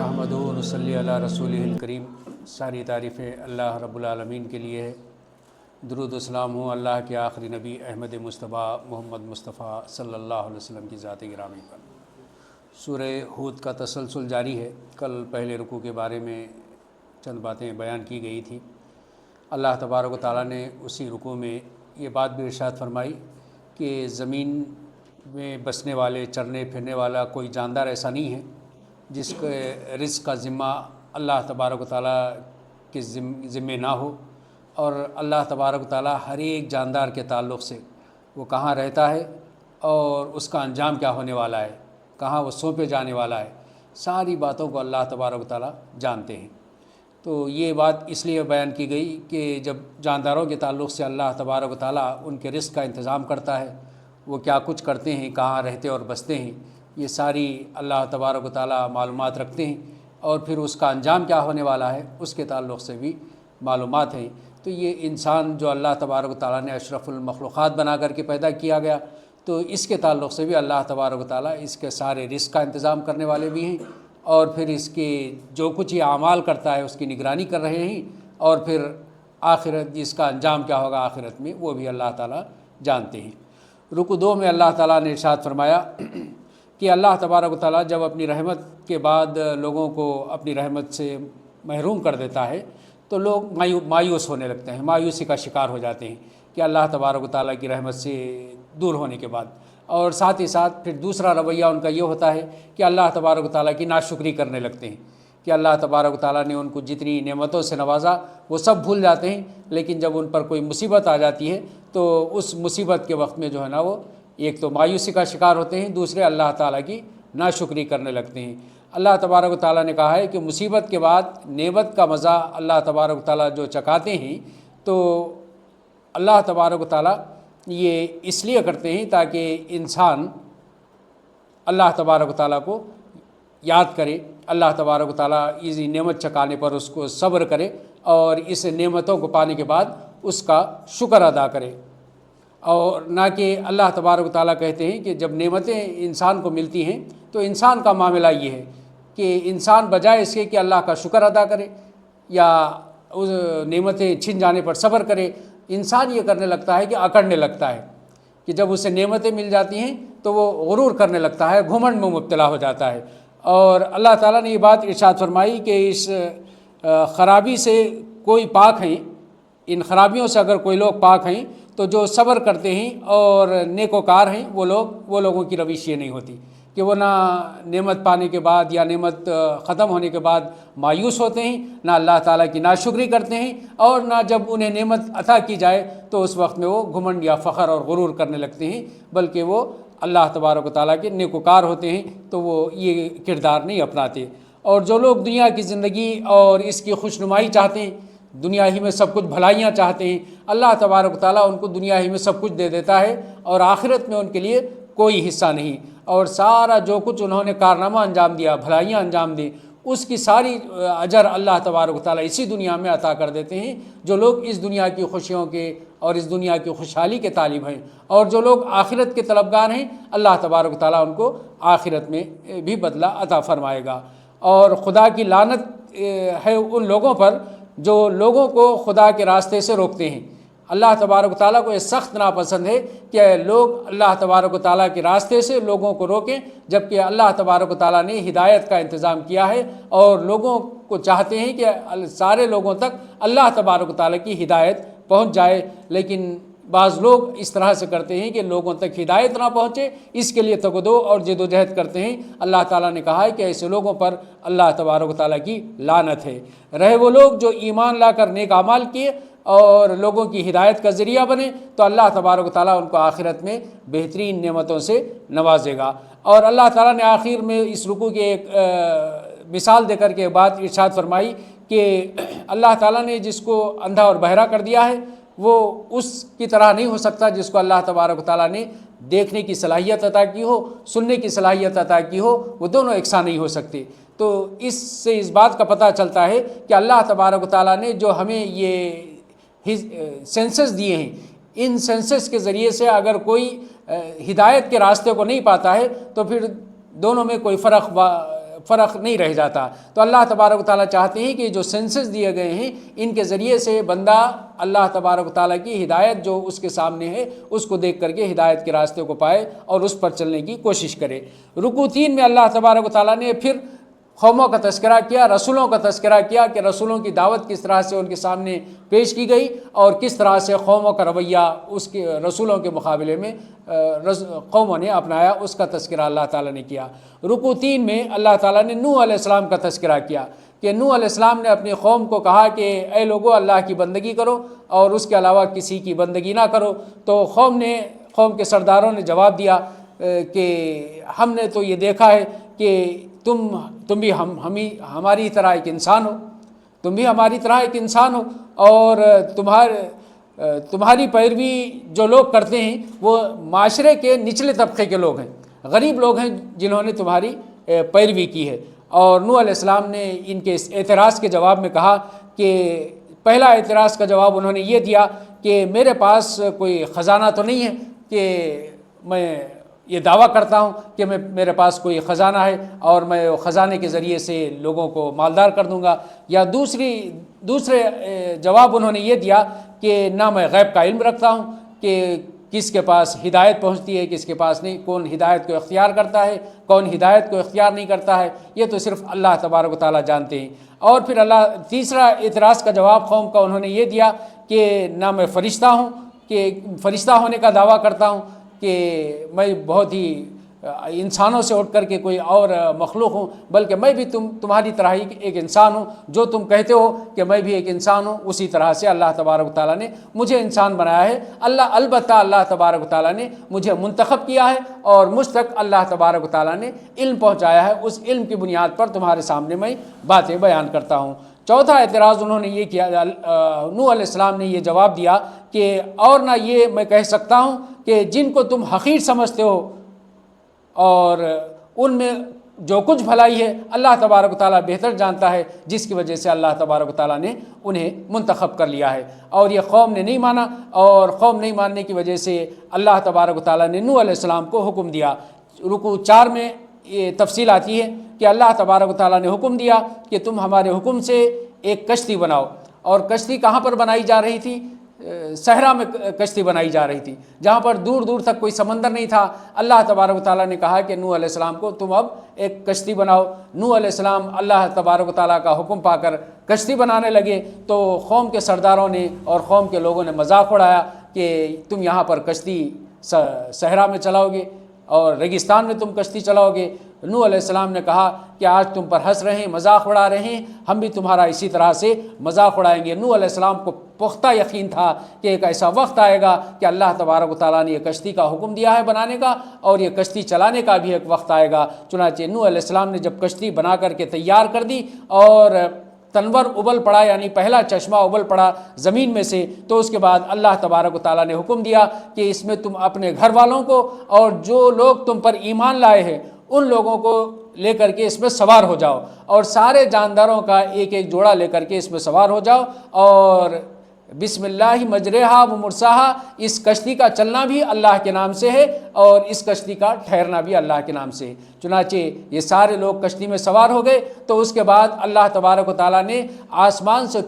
نحمدہ و نصلی علی رسولہ الکریم۔ ساری تعریفیں اللہ رب العالمین کے لیے ہے۔ درود و سلام ہوں اللہ کے آخری نبی احمد مصطفیٰ محمد مصطفیٰ صلی اللہ علیہ وسلم کی ذات گرامی پر۔ سورہ ہود کا تسلسل جاری ہے۔ کل پہلے رکوع کے بارے میں چند باتیں بیان کی گئی تھی۔ اللہ تبارک و تعالیٰ نے اسی رکوع میں یہ بات بھی ارشاد فرمائی کہ زمین میں بسنے والے، چرنے پھرنے والا کوئی جاندار ایسا نہیں ہے جس کے رزق کا ذمہ اللہ تبارک و تعالیٰ کے ذمے نہ ہو، اور اللہ تبارک و تعالیٰ ہر ایک جاندار کے تعلق سے وہ کہاں رہتا ہے اور اس کا انجام کیا ہونے والا ہے، کہاں وہ سونپے جانے والا ہے، ساری باتوں کو اللہ تبارک و تعالیٰ جانتے ہیں۔ تو یہ بات اس لیے بیان کی گئی کہ جب جانداروں کے تعلق سے اللہ تبارک و تعالیٰ ان کے رزق کا انتظام کرتا ہے، وہ کیا کچھ کرتے ہیں، کہاں رہتے اور بستے ہیں، یہ ساری اللہ تبارک و تعالیٰ معلومات رکھتے ہیں، اور پھر اس کا انجام کیا ہونے والا ہے اس کے تعلق سے بھی معلومات ہیں۔ تو یہ انسان جو اللہ تبارک و تعالیٰ نے اشرف المخلوقات بنا کر کے پیدا کیا گیا، تو اس کے تعلق سے بھی اللہ تبارک و تعالیٰ اس کے سارے رزق کا انتظام کرنے والے بھی ہیں، اور پھر اس کے جو کچھ یہ اعمال کرتا ہے اس کی نگرانی کر رہے ہیں، اور پھر آخرت اس کا انجام کیا ہوگا آخرت میں وہ بھی اللہ تعالیٰ جانتے ہیں۔ رکوع 2 میں اللہ تعالیٰ نے ارشاد فرمایا کہ اللہ تبارک و تعالیٰ جب اپنی رحمت کے بعد لوگوں کو اپنی رحمت سے محروم کر دیتا ہے تو لوگ مایوس ہونے لگتے ہیں، مایوسی کا شکار ہو جاتے ہیں کہ اللہ تبارک و تعالیٰ کی رحمت سے دور ہونے کے بعد، اور ساتھ ہی ساتھ پھر دوسرا رویہ ان کا یہ ہوتا ہے کہ اللہ تبارک و تعالیٰ کی ناشکری کرنے لگتے ہیں کہ اللہ تبارک و تعالیٰ نے ان کو جتنی نعمتوں سے نوازا وہ سب بھول جاتے ہیں، لیکن جب ان پر کوئی مصیبت آ جاتی ہے تو اس مصیبت کے وقت میں جو ہے نا وہ ایک تو مایوسی کا شکار ہوتے ہیں، دوسرے اللہ تعالیٰ کی ناشکری کرنے لگتے ہیں۔ اللہ تبارک و تعالیٰ نے کہا ہے کہ مصیبت کے بعد نعمت کا مزہ اللہ تبارک و تعالیٰ جو چکھاتے ہیں تو اللہ تبارک و تعالیٰ یہ اس لیے کرتے ہیں تاکہ انسان اللہ تبارک و تعالیٰ کو یاد کرے، اللہ تبارک و تعالیٰ اس نعمت چکھانے پر اس کو صبر کرے، اور اس نعمتوں کو پانے کے بعد اس کا شکر ادا کرے، اور نہ کہ اللہ تبارک و تعالیٰ کہتے ہیں کہ جب نعمتیں انسان کو ملتی ہیں تو انسان کا معاملہ یہ ہے کہ انسان بجائے اس کے کہ اللہ کا شکر ادا کرے یا اس نعمتیں چھن جانے پر صبر کرے، انسان یہ کرنے لگتا ہے کہ اکڑنے لگتا ہے کہ جب اسے نعمتیں مل جاتی ہیں تو وہ غرور کرنے لگتا ہے، گھمنڈ میں مبتلا ہو جاتا ہے۔ اور اللہ تعالیٰ نے یہ بات ارشاد فرمائی کہ اس خرابی سے کوئی پاک ہیں، ان خرابیوں سے اگر کوئی لوگ پاک ہیں تو جو صبر کرتے ہیں اور نیکوکار ہیں وہ لوگوں کی روش یہ نہیں ہوتی کہ وہ نہ نعمت پانے کے بعد یا نعمت ختم ہونے کے بعد مایوس ہوتے ہیں، نہ اللہ تعالیٰ کی ناشکری کرتے ہیں، اور نہ جب انہیں نعمت عطا کی جائے تو اس وقت میں وہ گھمنڈ یا فخر اور غرور کرنے لگتے ہیں، بلکہ وہ اللہ تبارک و تعالیٰ کے نیکوکار ہوتے ہیں تو وہ یہ کردار نہیں اپناتے۔ اور جو لوگ دنیا کی زندگی اور اس کی خوشنمائی چاہتے ہیں، دنیا ہی میں سب کچھ بھلائیاں چاہتے ہیں، اللہ تبارک و تعالیٰ ان کو دنیا ہی میں سب کچھ دے دیتا ہے، اور آخرت میں ان کے لیے کوئی حصہ نہیں، اور سارا جو کچھ انہوں نے کارنامہ انجام دیا، بھلائیاں انجام دی، اس کی ساری اجر اللہ تبارک و تعالیٰ اسی دنیا میں عطا کر دیتے ہیں۔ جو لوگ اس دنیا کی خوشیوں کے اور اس دنیا کی خوشحالی کے طالب ہیں، اور جو لوگ آخرت کے طلبگار ہیں، اللہ تبارک و تعالیٰ ان کو آخرت میں بھی بدلہ عطا فرمائے گا۔ اور خدا کی لعنت ہے ان لوگوں پر جو لوگوں کو خدا کے راستے سے روکتے ہیں۔ اللہ تبارک و تعالیٰ کو یہ سخت ناپسند ہے کہ لوگ اللہ تبارک و تعالیٰ کے راستے سے لوگوں کو روکیں، جبکہ اللہ تبارک و تعالیٰ نے ہدایت کا انتظام کیا ہے، اور لوگوں کو چاہتے ہیں کہ سارے لوگوں تک اللہ تبارک و تعالیٰ کی ہدایت پہنچ جائے، لیکن بعض لوگ اس طرح سے کرتے ہیں کہ لوگوں تک ہدایت نہ پہنچے، اس کے لیے تگدو اور جد و جہد کرتے ہیں۔ اللہ تعالیٰ نے کہا ہے کہ ایسے لوگوں پر اللہ تبارک و تعالیٰ کی لعنت ہے۔ رہے وہ لوگ جو ایمان لا کر نیک اعمال کیے اور لوگوں کی ہدایت کا ذریعہ بنے تو اللہ تبارک و تعالیٰ ان کو آخرت میں بہترین نعمتوں سے نوازے گا۔ اور اللہ تعالیٰ نے آخر میں اس رکوع کی ایک مثال دے کر کے بات ارشاد فرمائی کہ اللہ تعالیٰ نے جس کو اندھا اور بہرا کر دیا ہے وہ اس کی طرح نہیں ہو سکتا جس کو اللہ تبارک و تعالیٰ نے دیکھنے کی صلاحیت عطا کی ہو، سننے کی صلاحیت عطا کی ہو، وہ دونوں یکساں نہیں ہو سکتے۔ تو اس سے اس بات کا پتہ چلتا ہے کہ اللہ تبارک و تعالیٰ نے جو ہمیں یہ سینسز دیے ہیں، ان سینسز کے ذریعے سے اگر کوئی ہدایت کے راستے کو نہیں پاتا ہے تو پھر دونوں میں کوئی فرق فرق نہیں رہ جاتا۔ تو اللہ تبارک و تعالیٰ چاہتے ہیں کہ جو سینسز دیے گئے ہیں ان کے ذریعے سے بندہ اللہ تبارک و تعالیٰ کی ہدایت جو اس کے سامنے ہے اس کو دیکھ کر کے ہدایت کے راستے کو پائے اور اس پر چلنے کی کوشش کرے۔ رکوع 3 میں اللہ تبارک و تعالیٰ نے پھر قوموں کا تذکرہ کیا، رسولوں کا تذکرہ کیا کہ رسولوں کی دعوت کس طرح سے ان کے سامنے پیش کی گئی اور کس طرح سے قوموں کا رویہ اس کے رسولوں کے مقابلے میں قوموں نے اپنایا، اس کا تذکرہ اللہ تعالیٰ نے کیا۔ رکوع 3 میں اللہ تعالیٰ نے نوح علیہ السلام کا تذکرہ کیا کہ نوح علیہ السلام نے اپنی قوم کو کہا کہ اے لوگو اللہ کی بندگی کرو اور اس کے علاوہ کسی کی بندگی نہ کرو۔ تو قوم کے سرداروں نے جواب دیا کہ ہم نے تو یہ دیکھا ہے کہ تم بھی ہماری طرح ایک انسان ہو، تم بھی ہماری طرح ایک انسان ہو، اور تمہاری پیروی جو لوگ کرتے ہیں وہ معاشرے کے نچلے طبقے کے لوگ ہیں، غریب لوگ ہیں جنہوں نے تمہاری پیروی کی ہے۔ اور نوح علیہ السلام نے ان کے اس اعتراض کے جواب میں کہا کہ پہلا اعتراض کا جواب انہوں نے یہ دیا کہ میرے پاس کوئی خزانہ تو نہیں ہے کہ میں یہ دعویٰ کرتا ہوں کہ میرے پاس کوئی خزانہ ہے اور میں خزانے کے ذریعے سے لوگوں کو مالدار کر دوں گا، یا دوسرے جواب انہوں نے یہ دیا کہ نہ میں غیب کا علم رکھتا ہوں کہ کس کے پاس ہدایت پہنچتی ہے کس کے پاس نہیں، کون ہدایت کو اختیار کرتا ہے کون ہدایت کو اختیار نہیں کرتا ہے، یہ تو صرف اللہ تبارک و تعالیٰ جانتے ہیں۔ اور پھر تیسرا اعتراض کا جواب قوم کا انہوں نے یہ دیا کہ نہ میں فرشتہ ہوں کہ فرشتہ ہونے کا دعویٰ کرتا ہوں کہ میں بہت ہی انسانوں سے اٹھ کر کے کوئی اور مخلوق ہوں، بلکہ میں بھی تمہاری طرح ہی ایک انسان ہوں، جو تم کہتے ہو کہ میں بھی ایک انسان ہوں اسی طرح سے اللہ تبارک و تعالیٰ نے مجھے انسان بنایا ہے۔ البتہ اللہ تبارک و تعالیٰ نے مجھے منتخب کیا ہے اور مجھ تک اللہ تبارک و تعالیٰ نے علم پہنچایا ہے، اس علم کی بنیاد پر تمہارے سامنے میں باتیں بیان کرتا ہوں۔ چوتھا اعتراض انہوں نے یہ کیا، نوح علیہ السلام نے یہ جواب دیا کہ اور نہ یہ میں کہہ سکتا ہوں کہ جن کو تم حقیر سمجھتے ہو اور ان میں جو کچھ بھلائی ہے اللہ تبارک و تعالیٰ بہتر جانتا ہے، جس کی وجہ سے اللہ تبارک و تعالیٰ نے انہیں منتخب کر لیا ہے۔ اور یہ قوم نے نہیں مانا، اور قوم نہیں ماننے کی وجہ سے اللہ تبارک و تعالیٰ نے نوح علیہ السلام کو حکم دیا۔ رکوع 4 میں یہ تفصیل آتی ہے کہ اللہ تبارک و تعالیٰ نے حکم دیا کہ تم ہمارے حکم سے ایک کشتی بناؤ، اور کشتی کہاں پر بنائی جا رہی تھی؟ صحرا میں کشتی بنائی جا رہی تھی، جہاں پر دور دور تک کوئی سمندر نہیں تھا۔ اللہ تبارک و تعالیٰ نے کہا کہ نوح علیہ السلام کو تم اب ایک کشتی بناؤ۔ نوح علیہ السلام اللہ تبارک و تعالیٰ کا حکم پا کر کشتی بنانے لگے، تو قوم کے سرداروں نے اور قوم کے لوگوں نے مذاق اڑایا کہ تم یہاں پر کشتی صحرا میں چلاؤ گے اور ریگستان میں تم کشتی چلاؤ گے۔ نوح علیہ السلام نے کہا کہ آج تم پر ہنس رہے ہیں، مذاق اڑا رہے ہیں، ہم بھی تمہارا اسی طرح سے مذاق اڑائیں گے۔ نوح علیہ السلام کو پختہ یقین تھا کہ ایک ایسا وقت آئے گا کہ اللہ تبارک و تعالیٰ نے یہ کشتی کا حکم دیا ہے بنانے کا، اور یہ کشتی چلانے کا بھی ایک وقت آئے گا۔ چنانچہ نوح علیہ السلام نے جب کشتی بنا کر کے تیار کر دی اور تنور ابل پڑا، یعنی پہلا چشمہ ابل پڑا زمین میں سے، تو اس کے بعد اللہ تبارک و تعالیٰ نے حکم دیا کہ اس میں تم اپنے گھر والوں کو اور جو لوگ تم پر ایمان لائے ہیں ان لوگوں کو لے کر کے اس میں سوار ہو جاؤ، اور سارے جانداروں کا ایک ایک جوڑا لے کر کے اس میں سوار ہو جاؤ، اور بسم اللہ مجریہا و مرساہا، اس کشتی کا چلنا بھی اللہ کے نام سے ہے اور اس کشتی کا ٹھہرنا بھی اللہ کے نام سے ہے۔ چنانچہ یہ سارے لوگ کشتی میں سوار ہو گئے، تو اس کے بعد اللہ تبارک و تعالیٰ نے آسمان سے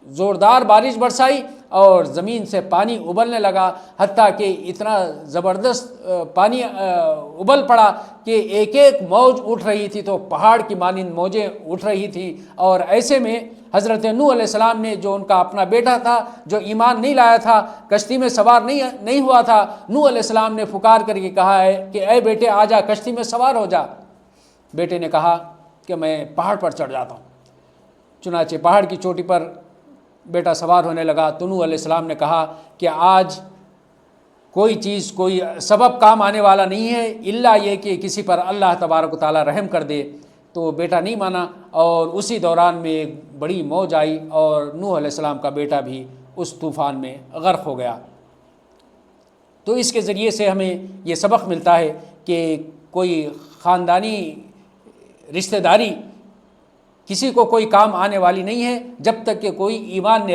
زوردار بارش برسائی اور زمین سے پانی ابلنے لگا، حتیٰ کہ اتنا زبردست پانی ابل پڑا کہ ایک ایک موج اٹھ رہی تھی تو پہاڑ کی مانند موجیں اٹھ رہی تھی۔ اور ایسے میں حضرت نوح علیہ السلام نے، جو ان کا اپنا بیٹا تھا جو ایمان نہیں لایا تھا، کشتی میں سوار نہیں ہوا تھا، نوح علیہ السلام نے پکار کر کے کہا ہے کہ اے بیٹے آ جا، کشتی میں سوار ہو جا۔ بیٹے نے کہا کہ میں پہاڑ پر چڑھ جاتا ہوں۔ چنانچہ پہاڑ کی چوٹی پر بیٹا سوار ہونے لگا، تو نوح علیہ السلام نے کہا کہ آج کوئی چیز، کوئی سبب کام آنے والا نہیں ہے الا یہ کہ کسی پر اللہ تبارک و تعالیٰ رحم کر دے۔ تو بیٹا نہیں مانا، اور اسی دوران میں ایک بڑی موج آئی اور نوح علیہ السلام کا بیٹا بھی اس طوفان میں غرق ہو گیا۔ تو اس کے ذریعے سے ہمیں یہ سبق ملتا ہے کہ کوئی خاندانی رشتہ داری کسی کو کوئی کام آنے والی نہیں ہے جب تک کہ کوئی ایمان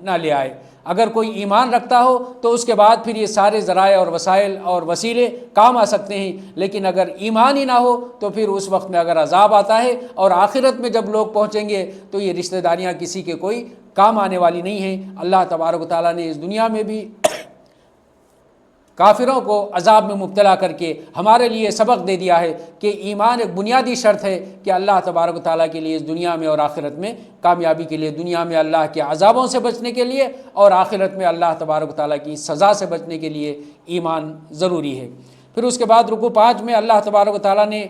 نہ لے آئے۔ اگر کوئی ایمان رکھتا ہو تو اس کے بعد پھر یہ سارے ذرائع اور وسائل اور وسیلے کام آ سکتے ہیں، لیکن اگر ایمان ہی نہ ہو تو پھر اس وقت میں اگر عذاب آتا ہے اور آخرت میں جب لوگ پہنچیں گے تو یہ رشتہ داریاں کسی کے کوئی کام آنے والی نہیں ہیں۔ اللہ تبارک و تعالیٰ نے اس دنیا میں بھی کافروں کو عذاب میں مبتلا کر کے ہمارے لیے سبق دے دیا ہے کہ ایمان ایک بنیادی شرط ہے کہ اللہ تبارک و تعالیٰ کے لیے اس دنیا میں اور آخرت میں کامیابی کے لیے، دنیا میں اللہ کے عذابوں سے بچنے کے لیے اور آخرت میں اللہ تبارک و تعالیٰ کی سزا سے بچنے کے لیے ایمان ضروری ہے۔ پھر اس کے بعد رکوع 5 میں اللہ تبارک و تعالیٰ نے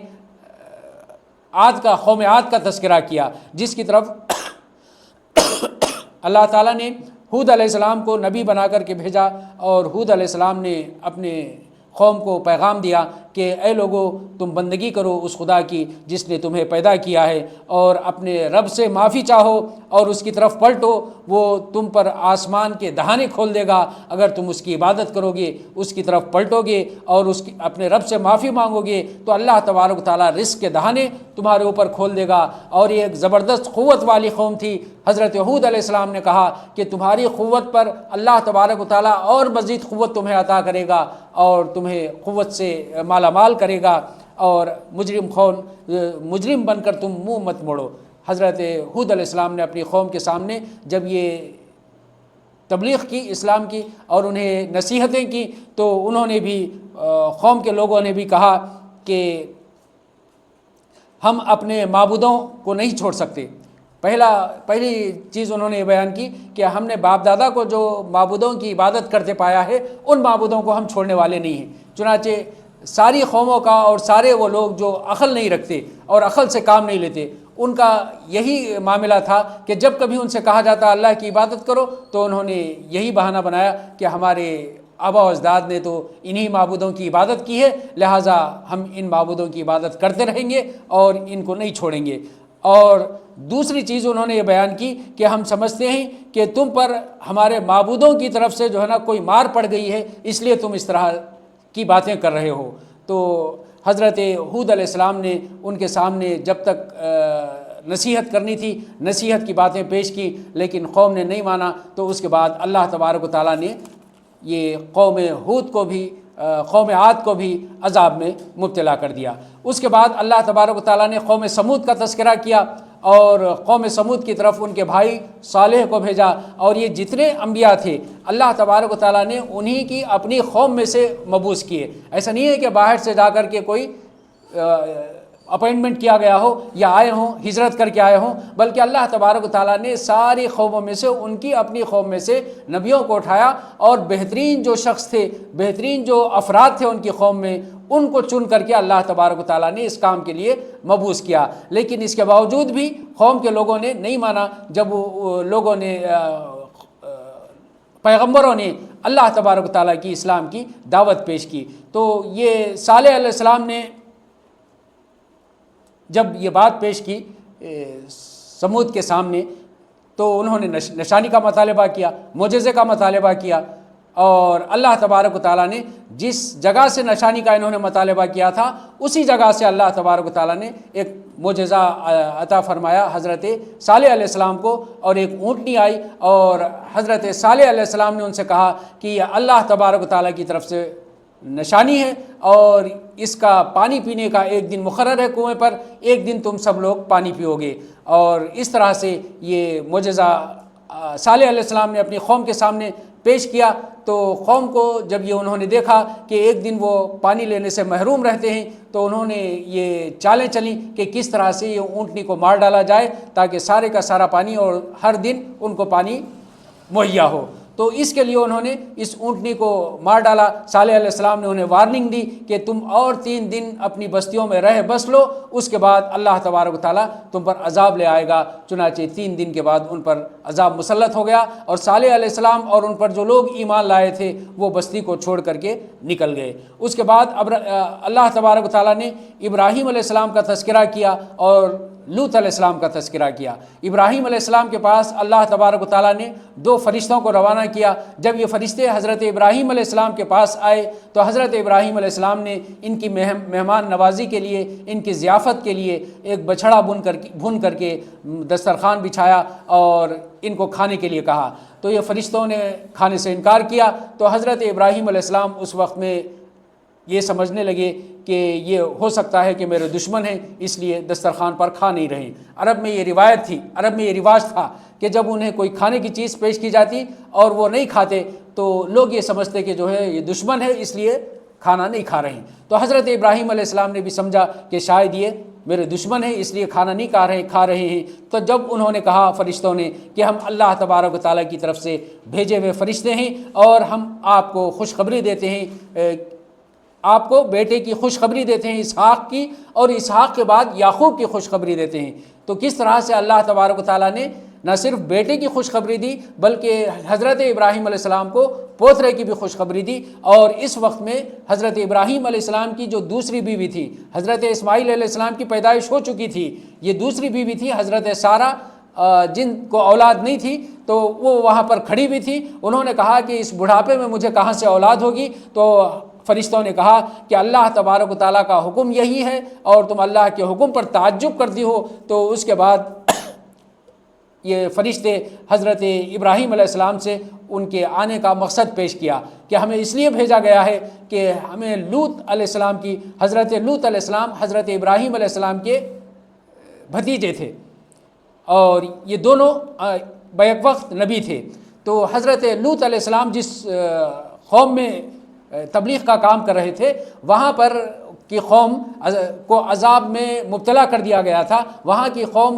قوم عاد کا تذکرہ کیا، جس کی طرف اللہ تعالیٰ نے ہود علیہ السلام کو نبی بنا کر کے بھیجا، اور ہود علیہ السلام نے اپنے قوم کو پیغام دیا کہ اے لوگو، تم بندگی کرو اس خدا کی جس نے تمہیں پیدا کیا ہے، اور اپنے رب سے معافی چاہو اور اس کی طرف پلٹو، وہ تم پر آسمان کے دہانے کھول دے گا اگر تم اس کی عبادت کرو گے، اس کی طرف پلٹو گے اور اپنے رب سے معافی مانگو گے تو اللہ تبارک و تعالیٰ رزق کے دہانے تمہارے اوپر کھول دے گا۔ اور یہ ایک زبردست قوت والی قوم تھی۔ حضرت ہود علیہ السلام نے کہا کہ تمہاری قوت پر اللہ تبارک و تعالیٰ اور مزید قوت تمہیں عطا کرے گا اور تمہیں قوت سے مالا مال کرے گا، اور مجرم بن کر تم منہ مت موڑو۔ حضرت ہود علیہ السلام نے اپنی قوم کے سامنے جب یہ تبلیغ کی اسلام کی اور انہیں نصیحتیں کی تو انہوں نے بھی، قوم کے لوگوں نے بھی کہا کہ ہم اپنے معبودوں کو نہیں چھوڑ سکتے۔ پہلی چیز انہوں نے یہ بیان کی کہ ہم نے باپ دادا کو جو معبودوں کی عبادت کرتے پایا ہے ان معبودوں کو ہم چھوڑنے والے نہیں ہیں۔ چنانچہ ساری قوموں کا اور سارے وہ لوگ جو عقل نہیں رکھتے اور عقل سے کام نہیں لیتے، ان کا یہی معاملہ تھا کہ جب کبھی ان سے کہا جاتا اللہ کی عبادت کرو تو انہوں نے یہی بہانہ بنایا کہ ہمارے آبا و اجداد نے تو انہی معبودوں کی عبادت کی ہے، لہٰذا ہم ان معبودوں کی عبادت کرتے رہیں گے اور ان کو نہیں چھوڑیں گے۔ اور دوسری چیز انہوں نے یہ بیان کی کہ ہم سمجھتے ہیں کہ تم پر ہمارے معبودوں کی طرف سے جو ہے نا کوئی مار پڑ گئی ہے، اس لیے تم اس طرح کی باتیں کر رہے ہو۔ تو حضرت ہود علیہ السلام نے ان کے سامنے جب تک نصیحت کرنی تھی نصیحت کی باتیں پیش کی، لیکن قوم نے نہیں مانا، تو اس کے بعد اللہ تبارک و تعالیٰ نے یہ قوم ہود کو بھی، قوم عاد کو بھی عذاب میں مبتلا کر دیا۔ اس کے بعد اللہ تبارک و تعالیٰ نے قوم سمود کا تذکرہ کیا اور قوم سمود کی طرف ان کے بھائی صالح کو بھیجا، اور یہ جتنے انبیاء تھے اللہ تبارک و تعالیٰ نے انہی کی اپنی قوم میں سے مبعوث کیے۔ ایسا نہیں ہے کہ باہر سے جا کر کے کوئی اپائنٹمنٹ کیا گیا ہو یا آئے ہوں، ہجرت کر کے آئے ہوں، بلکہ اللہ تبارک و تعالیٰ نے ساری قوموں میں سے ان کی اپنی قوم میں سے نبیوں کو اٹھایا، اور بہترین جو شخص تھے، بہترین جو افراد تھے ان کی قوم میں، ان کو چن کر کے اللہ تبارک و تعالیٰ نے اس کام کے لیے مبعوث کیا۔ لیکن اس کے باوجود بھی قوم کے لوگوں نے نہیں مانا۔ جب لوگوں نے، پیغمبروں نے اللہ تبارک و تعالیٰ کی اسلام کی دعوت پیش کی، تو یہ صالح علیہ السلام نے جب یہ بات پیش کی سمود کے سامنے تو انہوں نے نشانی کا مطالبہ کیا، معجزے کا مطالبہ کیا، اور اللہ تبارک و تعالیٰ نے جس جگہ سے نشانی کا انہوں نے مطالبہ کیا تھا اسی جگہ سے اللہ تبارک و تعالیٰ نے ایک معجزہ عطا فرمایا حضرت صالح علیہ السلام کو، اور ایک اونٹنی آئی، اور حضرت صالح علیہ السلام نے ان سے کہا کہ یہ اللہ تبارک و تعالیٰ کی طرف سے نشانی ہے، اور اس کا پانی پینے کا ایک دن مقرر ہے کنویں پر، ایک دن تم سب لوگ پانی پیو گے۔ اور اس طرح سے یہ معجزہ صالح علیہ السلام نے اپنی قوم کے سامنے پیش کیا، تو قوم کو جب یہ انہوں نے دیکھا کہ ایک دن وہ پانی لینے سے محروم رہتے ہیں تو انہوں نے یہ چالیں چلیں کہ کس طرح سے یہ اونٹنی کو مار ڈالا جائے تاکہ سارے کا سارا پانی اور ہر دن ان کو پانی مہیا ہو۔ تو اس کے لیے انہوں نے اس اونٹنی کو مار ڈالا۔ صالح علیہ السلام نے انہیں وارننگ دی کہ تم اور 3 دن اپنی بستیوں میں رہ بس لو، اس کے بعد اللہ تبارک و تعالیٰ تم پر عذاب لے آئے گا۔ چنانچہ 3 دن کے بعد ان پر عذاب مسلط ہو گیا، اور صالح علیہ السلام اور ان پر جو لوگ ایمان لائے تھے وہ بستی کو چھوڑ کر کے نکل گئے۔ اس کے بعد اللہ تبارک و تعالیٰ نے ابراہیم علیہ السلام کا تذکرہ کیا اور لوط علیہ السلام کا تذکرہ کیا۔ ابراہیم علیہ السلام کے پاس اللہ تبارک و تعالیٰ نے 2 فرشتوں کو روانہ کیا۔ جب یہ فرشتے حضرت ابراہیم علیہ السلام کے پاس آئے تو حضرت ابراہیم علیہ السلام نے ان کی مہمان نوازی کے لیے، ان کی ضیافت کے لیے ایک بچھڑا بھون کر کے دسترخوان بچھایا اور ان کو کھانے کے لیے کہا۔ تو یہ فرشتوں نے کھانے سے انکار کیا، تو حضرت ابراہیم علیہ السلام اس وقت میں یہ سمجھنے لگے کہ یہ ہو سکتا ہے کہ میرے دشمن ہیں، اس لیے دسترخوان پر کھا نہیں رہے۔ عرب میں یہ روایت تھی، عرب میں یہ رواج تھا کہ جب انہیں کوئی کھانے کی چیز پیش کی جاتی اور وہ نہیں کھاتے تو لوگ یہ سمجھتے کہ جو ہے یہ دشمن ہے، اس لیے کھانا نہیں کھا رہے ہیں۔ تو حضرت ابراہیم علیہ السلام نے بھی سمجھا کہ شاید یہ میرے دشمن ہیں، اس لیے کھانا نہیں کھا رہے ہیں۔ تو جب انہوں نے کہا فرشتوں نے کہ ہم اللہ تبارک و تعالیٰ کی طرف سے بھیجے ہوئے فرشتے ہیں اور ہم آپ کو خوشخبری دیتے ہیں، آپ کو بیٹے کی خوشخبری دیتے ہیں اسحاق کی، اور اسحاق کے بعد یعقوب کی خوشخبری دیتے ہیں۔ تو کس طرح سے اللہ تبارک و تعالیٰ نے نہ صرف بیٹے کی خوشخبری دی بلکہ حضرت ابراہیم علیہ السلام کو پوترے کی بھی خوشخبری دی۔ اور اس وقت میں حضرت ابراہیم علیہ السلام کی جو دوسری بیوی تھی، حضرت اسماعیل علیہ السلام کی پیدائش ہو چکی تھی، یہ دوسری بیوی تھی حضرت سارہ، جن کو اولاد نہیں تھی، تو وہ وہاں پر کھڑی بھی تھی۔ انہوں نے کہا کہ اس بڑھاپے میں مجھے کہاں سے اولاد ہوگی؟ تو فرشتوں نے کہا کہ اللہ تبارک و تعالیٰ کا حکم یہی ہے اور تم اللہ کے حکم پر تعجب کرتی ہو۔ تو اس کے بعد یہ فرشتے حضرت ابراہیم علیہ السلام سے ان کے آنے کا مقصد پیش کیا کہ ہمیں اس لیے بھیجا گیا ہے کہ ہمیں لوط علیہ السلام کی، حضرت لوط علیہ السلام حضرت ابراہیم علیہ السلام کے بھتیجے تھے اور یہ دونوں بیک وقت نبی تھے۔ تو حضرت لوط علیہ السلام جس قوم میں تبلیغ کا کام کر رہے تھے، وہاں پر کی قوم کو عذاب میں مبتلا کر دیا گیا تھا، وہاں کی قوم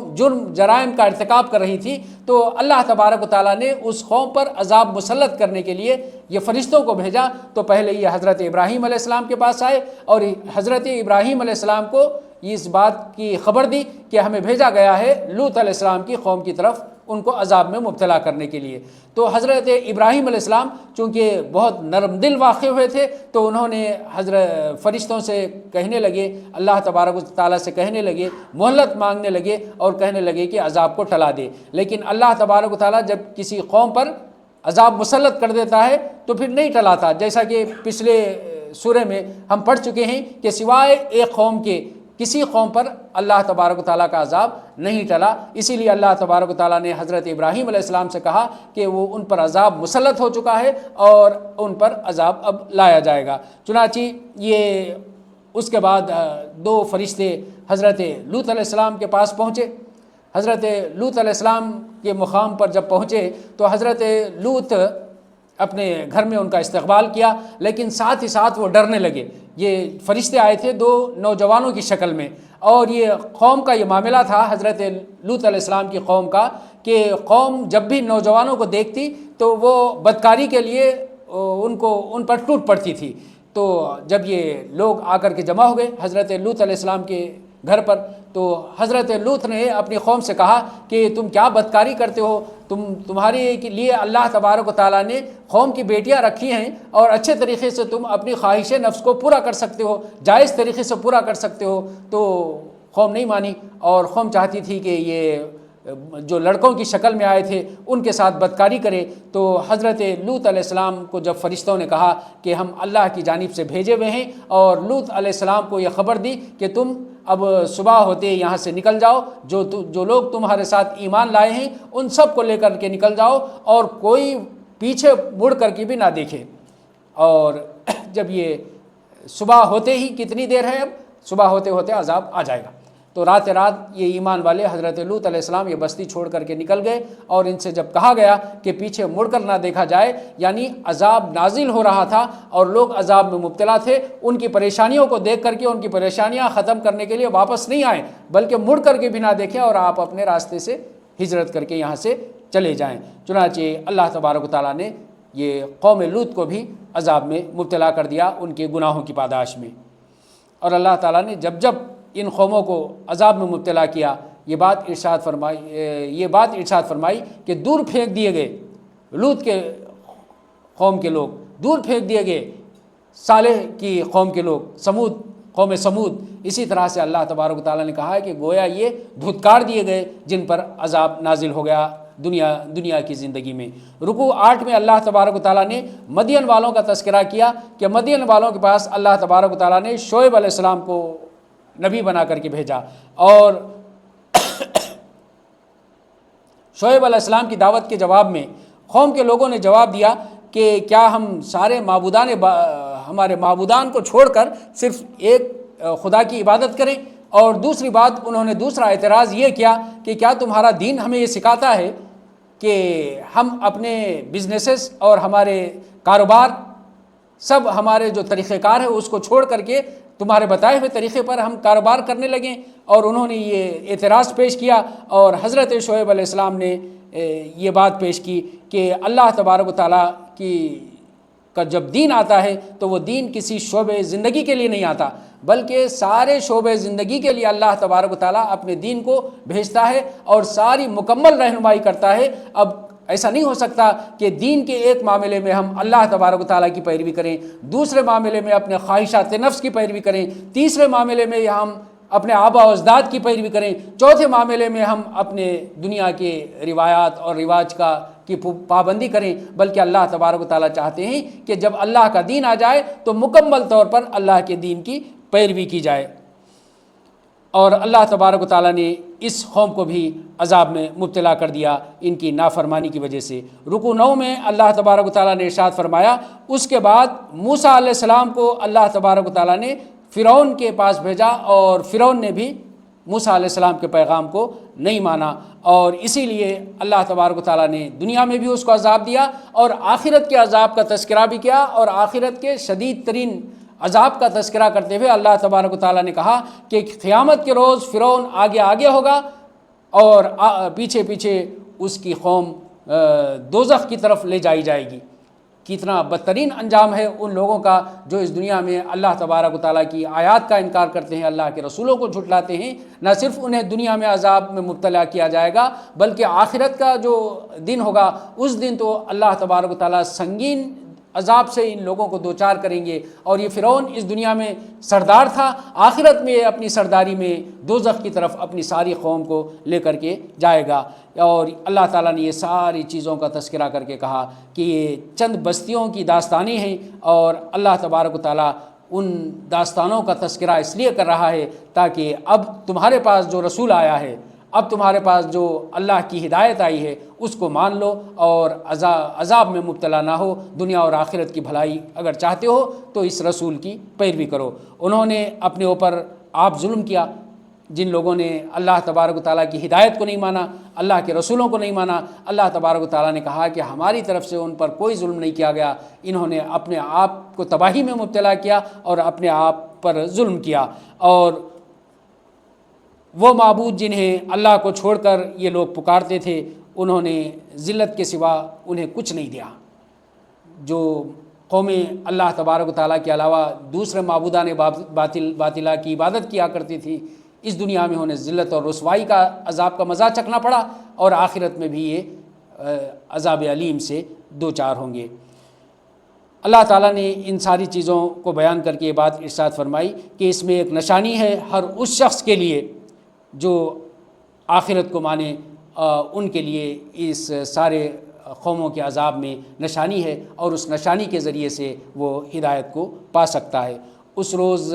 جرائم کا ارتکاب کر رہی تھی۔ تو اللہ تبارک و تعالیٰ نے اس قوم پر عذاب مسلط کرنے کے لیے یہ فرشتوں کو بھیجا۔ تو پہلے یہ حضرت ابراہیم علیہ السلام کے پاس آئے اور حضرت ابراہیم علیہ السلام کو اس بات کی خبر دی کہ ہمیں بھیجا گیا ہے لوط علیہ السلام کی قوم کی طرف ان کو عذاب میں مبتلا کرنے کے لیے۔ تو حضرت ابراہیم علیہ السلام چونکہ بہت نرم دل واقع ہوئے تھے تو انہوں نے حضرت فرشتوں سے کہنے لگے، اللہ تبارک و تعالیٰ سے کہنے لگے، مہلت مانگنے لگے اور کہنے لگے کہ عذاب کو ٹلا دے۔ لیکن اللہ تبارک و تعالیٰ جب کسی قوم پر عذاب مسلط کر دیتا ہے تو پھر نہیں ٹلاتا، جیسا کہ پچھلے سورہ میں ہم پڑھ چکے ہیں کہ سوائے ایک قوم کے کسی قوم پر اللہ تبارک و تعالیٰ کا عذاب نہیں ٹلا۔ اسی لیے اللہ تبارک و تعالیٰ نے حضرت ابراہیم علیہ السلام سے کہا کہ وہ ان پر عذاب مسلط ہو چکا ہے اور ان پر عذاب اب لایا جائے گا۔ چنانچہ یہ اس کے بعد 2 فرشتے حضرت لوط علیہ السلام کے پاس پہنچے۔ حضرت لوط علیہ السلام کے مقام پر جب پہنچے تو حضرت لوط اپنے گھر میں ان کا استقبال کیا، لیکن ساتھ ہی ساتھ وہ ڈرنے لگے۔ یہ فرشتے آئے تھے 2 نوجوانوں کی شکل میں، اور یہ قوم کا یہ معاملہ تھا حضرت لوط علیہ السلام کی قوم کا کہ قوم جب بھی نوجوانوں کو دیکھتی تو وہ بدکاری کے لیے ان پر ٹوٹ پڑتی تھی۔ تو جب یہ لوگ آ کر کے جمع ہو گئے حضرت لوط علیہ السلام کے گھر پر، تو حضرت لوط نے اپنی قوم سے کہا کہ تم کیا بدکاری کرتے ہو؟ تمہارے لیے اللہ تبارک و تعالیٰ نے قوم کی بیٹیاں رکھی ہیں اور اچھے طریقے سے تم اپنی خواہش نفس کو پورا کر سکتے ہو، جائز طریقے سے پورا کر سکتے ہو۔ تو قوم نہیں مانی اور قوم چاہتی تھی کہ یہ جو لڑکوں کی شکل میں آئے تھے ان کے ساتھ بدکاری کرے۔ تو حضرت لوط علیہ السلام کو جب فرشتوں نے کہا کہ ہم اللہ کی جانب سے بھیجے ہوئے ہیں، اور لوط علیہ السلام کو یہ خبر دی کہ تم اب صبح ہوتے یہاں سے نکل جاؤ، جو لوگ تمہارے ساتھ ایمان لائے ہیں ان سب کو لے کر کے نکل جاؤ اور کوئی پیچھے مڑ کر کے بھی نہ دیکھے۔ اور جب یہ صبح ہوتے ہی، کتنی دیر ہے اب، صبح ہوتے ہوتے عذاب آ جائے گا۔ تو رات یہ ایمان والے حضرت لوط علیہ السلام یہ بستی چھوڑ کر کے نکل گئے، اور ان سے جب کہا گیا کہ پیچھے مڑ کر نہ دیکھا جائے، یعنی عذاب نازل ہو رہا تھا اور لوگ عذاب میں مبتلا تھے، ان کی پریشانیوں کو دیکھ کر کے ان کی پریشانیاں ختم کرنے کے لیے واپس نہیں آئے بلکہ مڑ کر کے بھی نہ دیکھیں اور آپ اپنے راستے سے ہجرت کر کے یہاں سے چلے جائیں۔ چنانچہ اللہ تبارک و تعالیٰ نے یہ قوم لوط کو بھی عذاب میں مبتلا کر دیا ان کے گناہوں کی پاداش میں۔ اور اللہ تعالیٰ نے جب ان قوموں کو عذاب میں مبتلا کیا، یہ بات ارشاد فرمائی کہ دور پھینک دیے گئے لوط کے قوم کے لوگ، دور پھینک دیے گئے صالح کی قوم کے لوگ، سمود قوم سمود، اسی طرح سے اللہ تبارک و تعالیٰ نے کہا ہے کہ گویا یہ دھتکار دیے گئے جن پر عذاب نازل ہو گیا دنیا کی زندگی میں۔ رکوع 8 میں اللہ تبارک و تعالیٰ نے مدین والوں کا تذکرہ کیا کہ مدین والوں کے پاس اللہ تبارک و تعالیٰ نے شعیب علیہ السلام کو نبی بنا کر کے بھیجا، اور شعیب علیہ السلام کی دعوت کے جواب میں قوم کے لوگوں نے جواب دیا کہ کیا ہم سارے ہمارے معبودان کو چھوڑ کر صرف ایک خدا کی عبادت کریں؟ اور دوسری بات انہوں نے دوسرا اعتراض یہ کیا کہ کیا تمہارا دین ہمیں یہ سکھاتا ہے کہ ہم اپنے بزنسز اور ہمارے کاروبار سب ہمارے جو طریقہ کار ہے اس کو چھوڑ کر کے تمہارے بتائے ہوئے طریقے پر ہم کاروبار کرنے لگیں؟ اور انہوں نے یہ اعتراض پیش کیا، اور حضرت شعیب علیہ السلام نے یہ بات پیش کی کہ اللہ تبارک و تعالیٰ کا جب دین آتا ہے تو وہ دین کسی شعبے زندگی کے لیے نہیں آتا، بلکہ سارے شعبے زندگی کے لیے اللہ تبارک و تعالیٰ اپنے دین کو بھیجتا ہے اور ساری مکمل رہنمائی کرتا ہے۔ اب ایسا نہیں ہو سکتا کہ دین کے ایک معاملے میں ہم اللہ تبارک و تعالیٰ کی پیروی کریں، دوسرے معاملے میں اپنے خواہشات نفس کی پیروی کریں، تیسرے معاملے میں ہم اپنے آبا و اجداد کی پیروی کریں، چوتھے معاملے میں ہم اپنے دنیا کے روایات اور رواج کی پابندی کریں، بلکہ اللہ تبارک و تعالیٰ چاہتے ہیں کہ جب اللہ کا دین آ جائے تو مکمل طور پر اللہ کے دین کی پیروی کی جائے۔ اور اللہ تبارک و تعالیٰ نے اس قوم کو بھی عذاب میں مبتلا کر دیا ان کی نافرمانی کی وجہ سے۔ رکوع 9 میں اللہ تبارک و تعالیٰ نے ارشاد فرمایا، اس کے بعد موسیٰ علیہ السلام کو اللہ تبارک و تعالیٰ نے فرعون کے پاس بھیجا، اور فرعون نے بھی موسیٰ علیہ السلام کے پیغام کو نہیں مانا، اور اسی لیے اللہ تبارک و تعالیٰ نے دنیا میں بھی اس کو عذاب دیا اور آخرت کے عذاب کا تذکرہ بھی کیا، اور آخرت کے شدید ترین عذاب کا تذکرہ کرتے ہوئے اللہ تبارک و تعالیٰ نے کہا کہ قیامت کے روز فرعون آگے ہوگا اور پیچھے پیچھے اس کی قوم دوزخ کی طرف لے جائی جائے گی۔ کتنا بدترین انجام ہے ان لوگوں کا جو اس دنیا میں اللہ تبارک و تعالیٰ کی آیات کا انکار کرتے ہیں، اللہ کے رسولوں کو جھٹلاتے ہیں۔ نہ صرف انہیں دنیا میں عذاب میں مبتلا کیا جائے گا، بلکہ آخرت کا جو دن ہوگا اس دن تو اللہ تبارک و تعالیٰ سنگین عذاب سے ان لوگوں کو دوچار کریں گے۔ اور یہ فرعون اس دنیا میں سردار تھا، آخرت میں اپنی سرداری میں دوزخ کی طرف اپنی ساری قوم کو لے کر کے جائے گا۔ اور اللہ تعالیٰ نے یہ ساری چیزوں کا تذکرہ کر کے کہا کہ یہ چند بستیوں کی داستانیں ہیں، اور اللہ تبارک و تعالیٰ ان داستانوں کا تذکرہ اس لیے کر رہا ہے تاکہ اب تمہارے پاس جو رسول آیا ہے، اب تمہارے پاس جو اللہ کی ہدایت آئی ہے اس کو مان لو اور عذاب میں مبتلا نہ ہو۔ دنیا اور آخرت کی بھلائی اگر چاہتے ہو تو اس رسول کی پیروی کرو۔ انہوں نے اپنے اوپر آپ ظلم کیا، جن لوگوں نے اللہ تبارک و تعالیٰ کی ہدایت کو نہیں مانا، اللہ کے رسولوں کو نہیں مانا، اللہ تبارک و تعالیٰ نے کہا کہ ہماری طرف سے ان پر کوئی ظلم نہیں کیا گیا، انہوں نے اپنے آپ کو تباہی میں مبتلا کیا اور اپنے آپ پر ظلم کیا۔ اور وہ معبود جنہیں اللہ کو چھوڑ کر یہ لوگ پکارتے تھے، انہوں نے ذلت کے سوا انہیں کچھ نہیں دیا۔ جو قومیں اللہ تبارک و تعالیٰ کے علاوہ دوسرے معبودان باطلہ کی عبادت کیا کرتی تھیں، اس دنیا میں انہیں ذلت اور رسوائی کا عذاب کا مزہ چکھنا پڑا، اور آخرت میں بھی یہ عذاب علیم سے دوچار ہوں گے۔ اللہ تعالیٰ نے ان ساری چیزوں کو بیان کر کے یہ بات ارشاد فرمائی کہ اس میں ایک نشانی ہے ہر اس شخص کے لیے جو آخرت کو مانے، ان کے لیے اس سارے قوموں کے عذاب میں نشانی ہے، اور اس نشانی کے ذریعے سے وہ ہدایت کو پا سکتا ہے۔ اس روز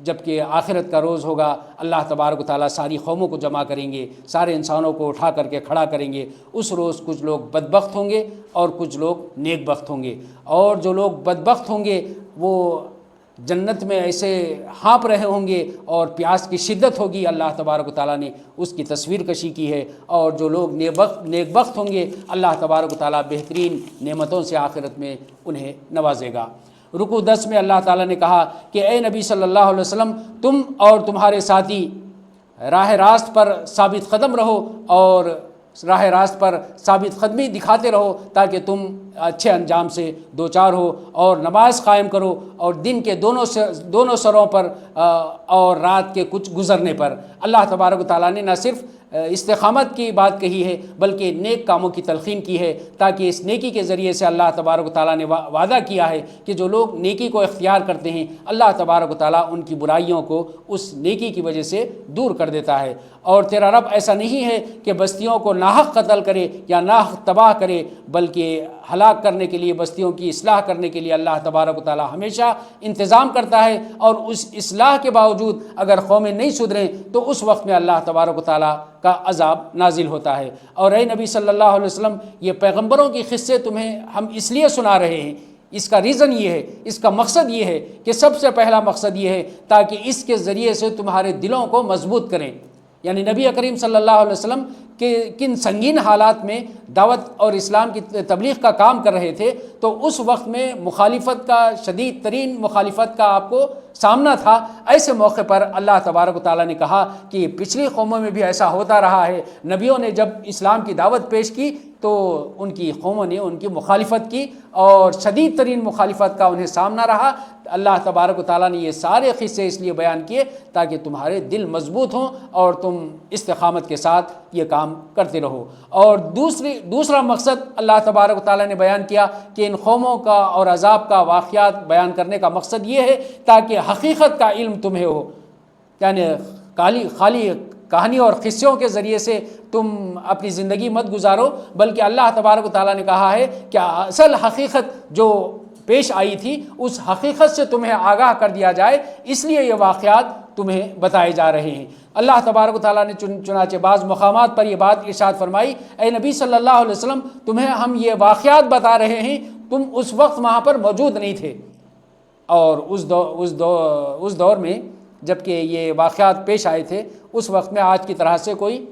جب کہ آخرت کا روز ہوگا، اللہ تبارک و تعالیٰ ساری قوموں کو جمع کریں گے، سارے انسانوں کو اٹھا کر کے کھڑا کریں گے۔ اس روز کچھ لوگ بدبخت ہوں گے اور کچھ لوگ نیک بخت ہوں گے، اور جو لوگ بدبخت ہوں گے وہ جنت میں ایسے ہانپ رہے ہوں گے اور پیاس کی شدت ہوگی، اللہ تبارک و تعالیٰ نے اس کی تصویر کشی کی ہے۔ اور جو لوگ نیک بخت ہوں گے، اللہ تبارک و تعالیٰ بہترین نعمتوں سے آخرت میں انہیں نوازے گا۔ رکوع 10 میں اللہ تعالیٰ نے کہا کہ اے نبی صلی اللہ علیہ وسلم، تم اور تمہارے ساتھی راہ راست پر ثابت قدم رہو، اور راہ راست پر ثابت قدمی دکھاتے رہو تاکہ تم اچھے انجام سے دوچار ہو، اور نماز قائم کرو، اور دن کے دونوں سروں پر اور رات کے کچھ گزرنے پر۔ اللہ تبارک و تعالیٰ نے نہ صرف استقامت کی بات کہی ہے بلکہ نیک کاموں کی تلقین کی ہے، تاکہ اس نیکی کے ذریعے سے اللہ تبارک و تعالیٰ نے وعدہ کیا ہے کہ جو لوگ نیکی کو اختیار کرتے ہیں اللہ تبارک و تعالیٰ ان کی برائیوں کو اس نیکی کی وجہ سے دور کر دیتا ہے۔ اور تیرا رب ایسا نہیں ہے کہ بستیوں کو ناحق قتل کرے یا ناحق تباہ کرے، بلکہ ہلاک کرنے کے لیے، بستیوں کی اصلاح کرنے کے لیے اللہ تبارک و تعالیٰ ہمیشہ انتظام کرتا ہے، اور اس اصلاح کے باوجود اگر قومیں نہیں سدھریں تو اس وقت میں اللہ تبارک و تعالیٰ کا عذاب نازل ہوتا ہے۔ اور اے نبی صلی اللہ علیہ وسلم، یہ پیغمبروں کی قصے تمہیں ہم اس لیے سنا رہے ہیں، اس کا ریزن یہ ہے، اس کا مقصد یہ ہے کہ سب سے پہلا مقصد یہ ہے تاکہ اس کے ذریعے سے تمہارے دلوں کو مضبوط کریں۔ یعنی نبی کریم صلی اللہ علیہ وسلم کہ کن سنگین حالات میں دعوت اور اسلام کی تبلیغ کا کام کر رہے تھے، تو اس وقت میں مخالفت کا، شدید ترین مخالفت کا آپ کو سامنا تھا۔ ایسے موقع پر اللہ تبارک و تعالیٰ نے کہا کہ پچھلی قوموں میں بھی ایسا ہوتا رہا ہے، نبیوں نے جب اسلام کی دعوت پیش کی تو ان کی قوموں نے ان کی مخالفت کی، اور شدید ترین مخالفت کا انہیں سامنا رہا۔ اللہ تبارک و تعالیٰ نے یہ سارے قصے اس لیے بیان کیے تاکہ تمہارے دل مضبوط ہوں اور تم استقامت کے ساتھ یہ کام کرتے رہو۔ اور دوسرا مقصد اللہ تبارک و تعالیٰ نے بیان کیا کہ ان قوموں کا اور عذاب کا واقعات بیان کرنے کا مقصد یہ ہے تاکہ حقیقت کا علم تمہیں ہو، یعنی خالی کہانی اور قصوں کے ذریعے سے تم اپنی زندگی مت گزارو، بلکہ اللہ تبارک و تعالیٰ نے کہا ہے کہ اصل حقیقت جو پیش آئی تھی اس حقیقت سے تمہیں آگاہ کر دیا جائے، اس لیے یہ واقعات تمہیں بتائے جا رہے ہیں۔ اللہ تبارک و تعالیٰ نے چنانچہ بعض مقامات پر یہ بات ارشاد فرمائی، اے نبی صلی اللہ علیہ وسلم، تمہیں ہم یہ واقعات بتا رہے ہیں، تم اس وقت وہاں پر موجود نہیں تھے، اور اس دور میں جب کہ یہ واقعات پیش آئے تھے اس وقت میں آج کی طرح سے کوئی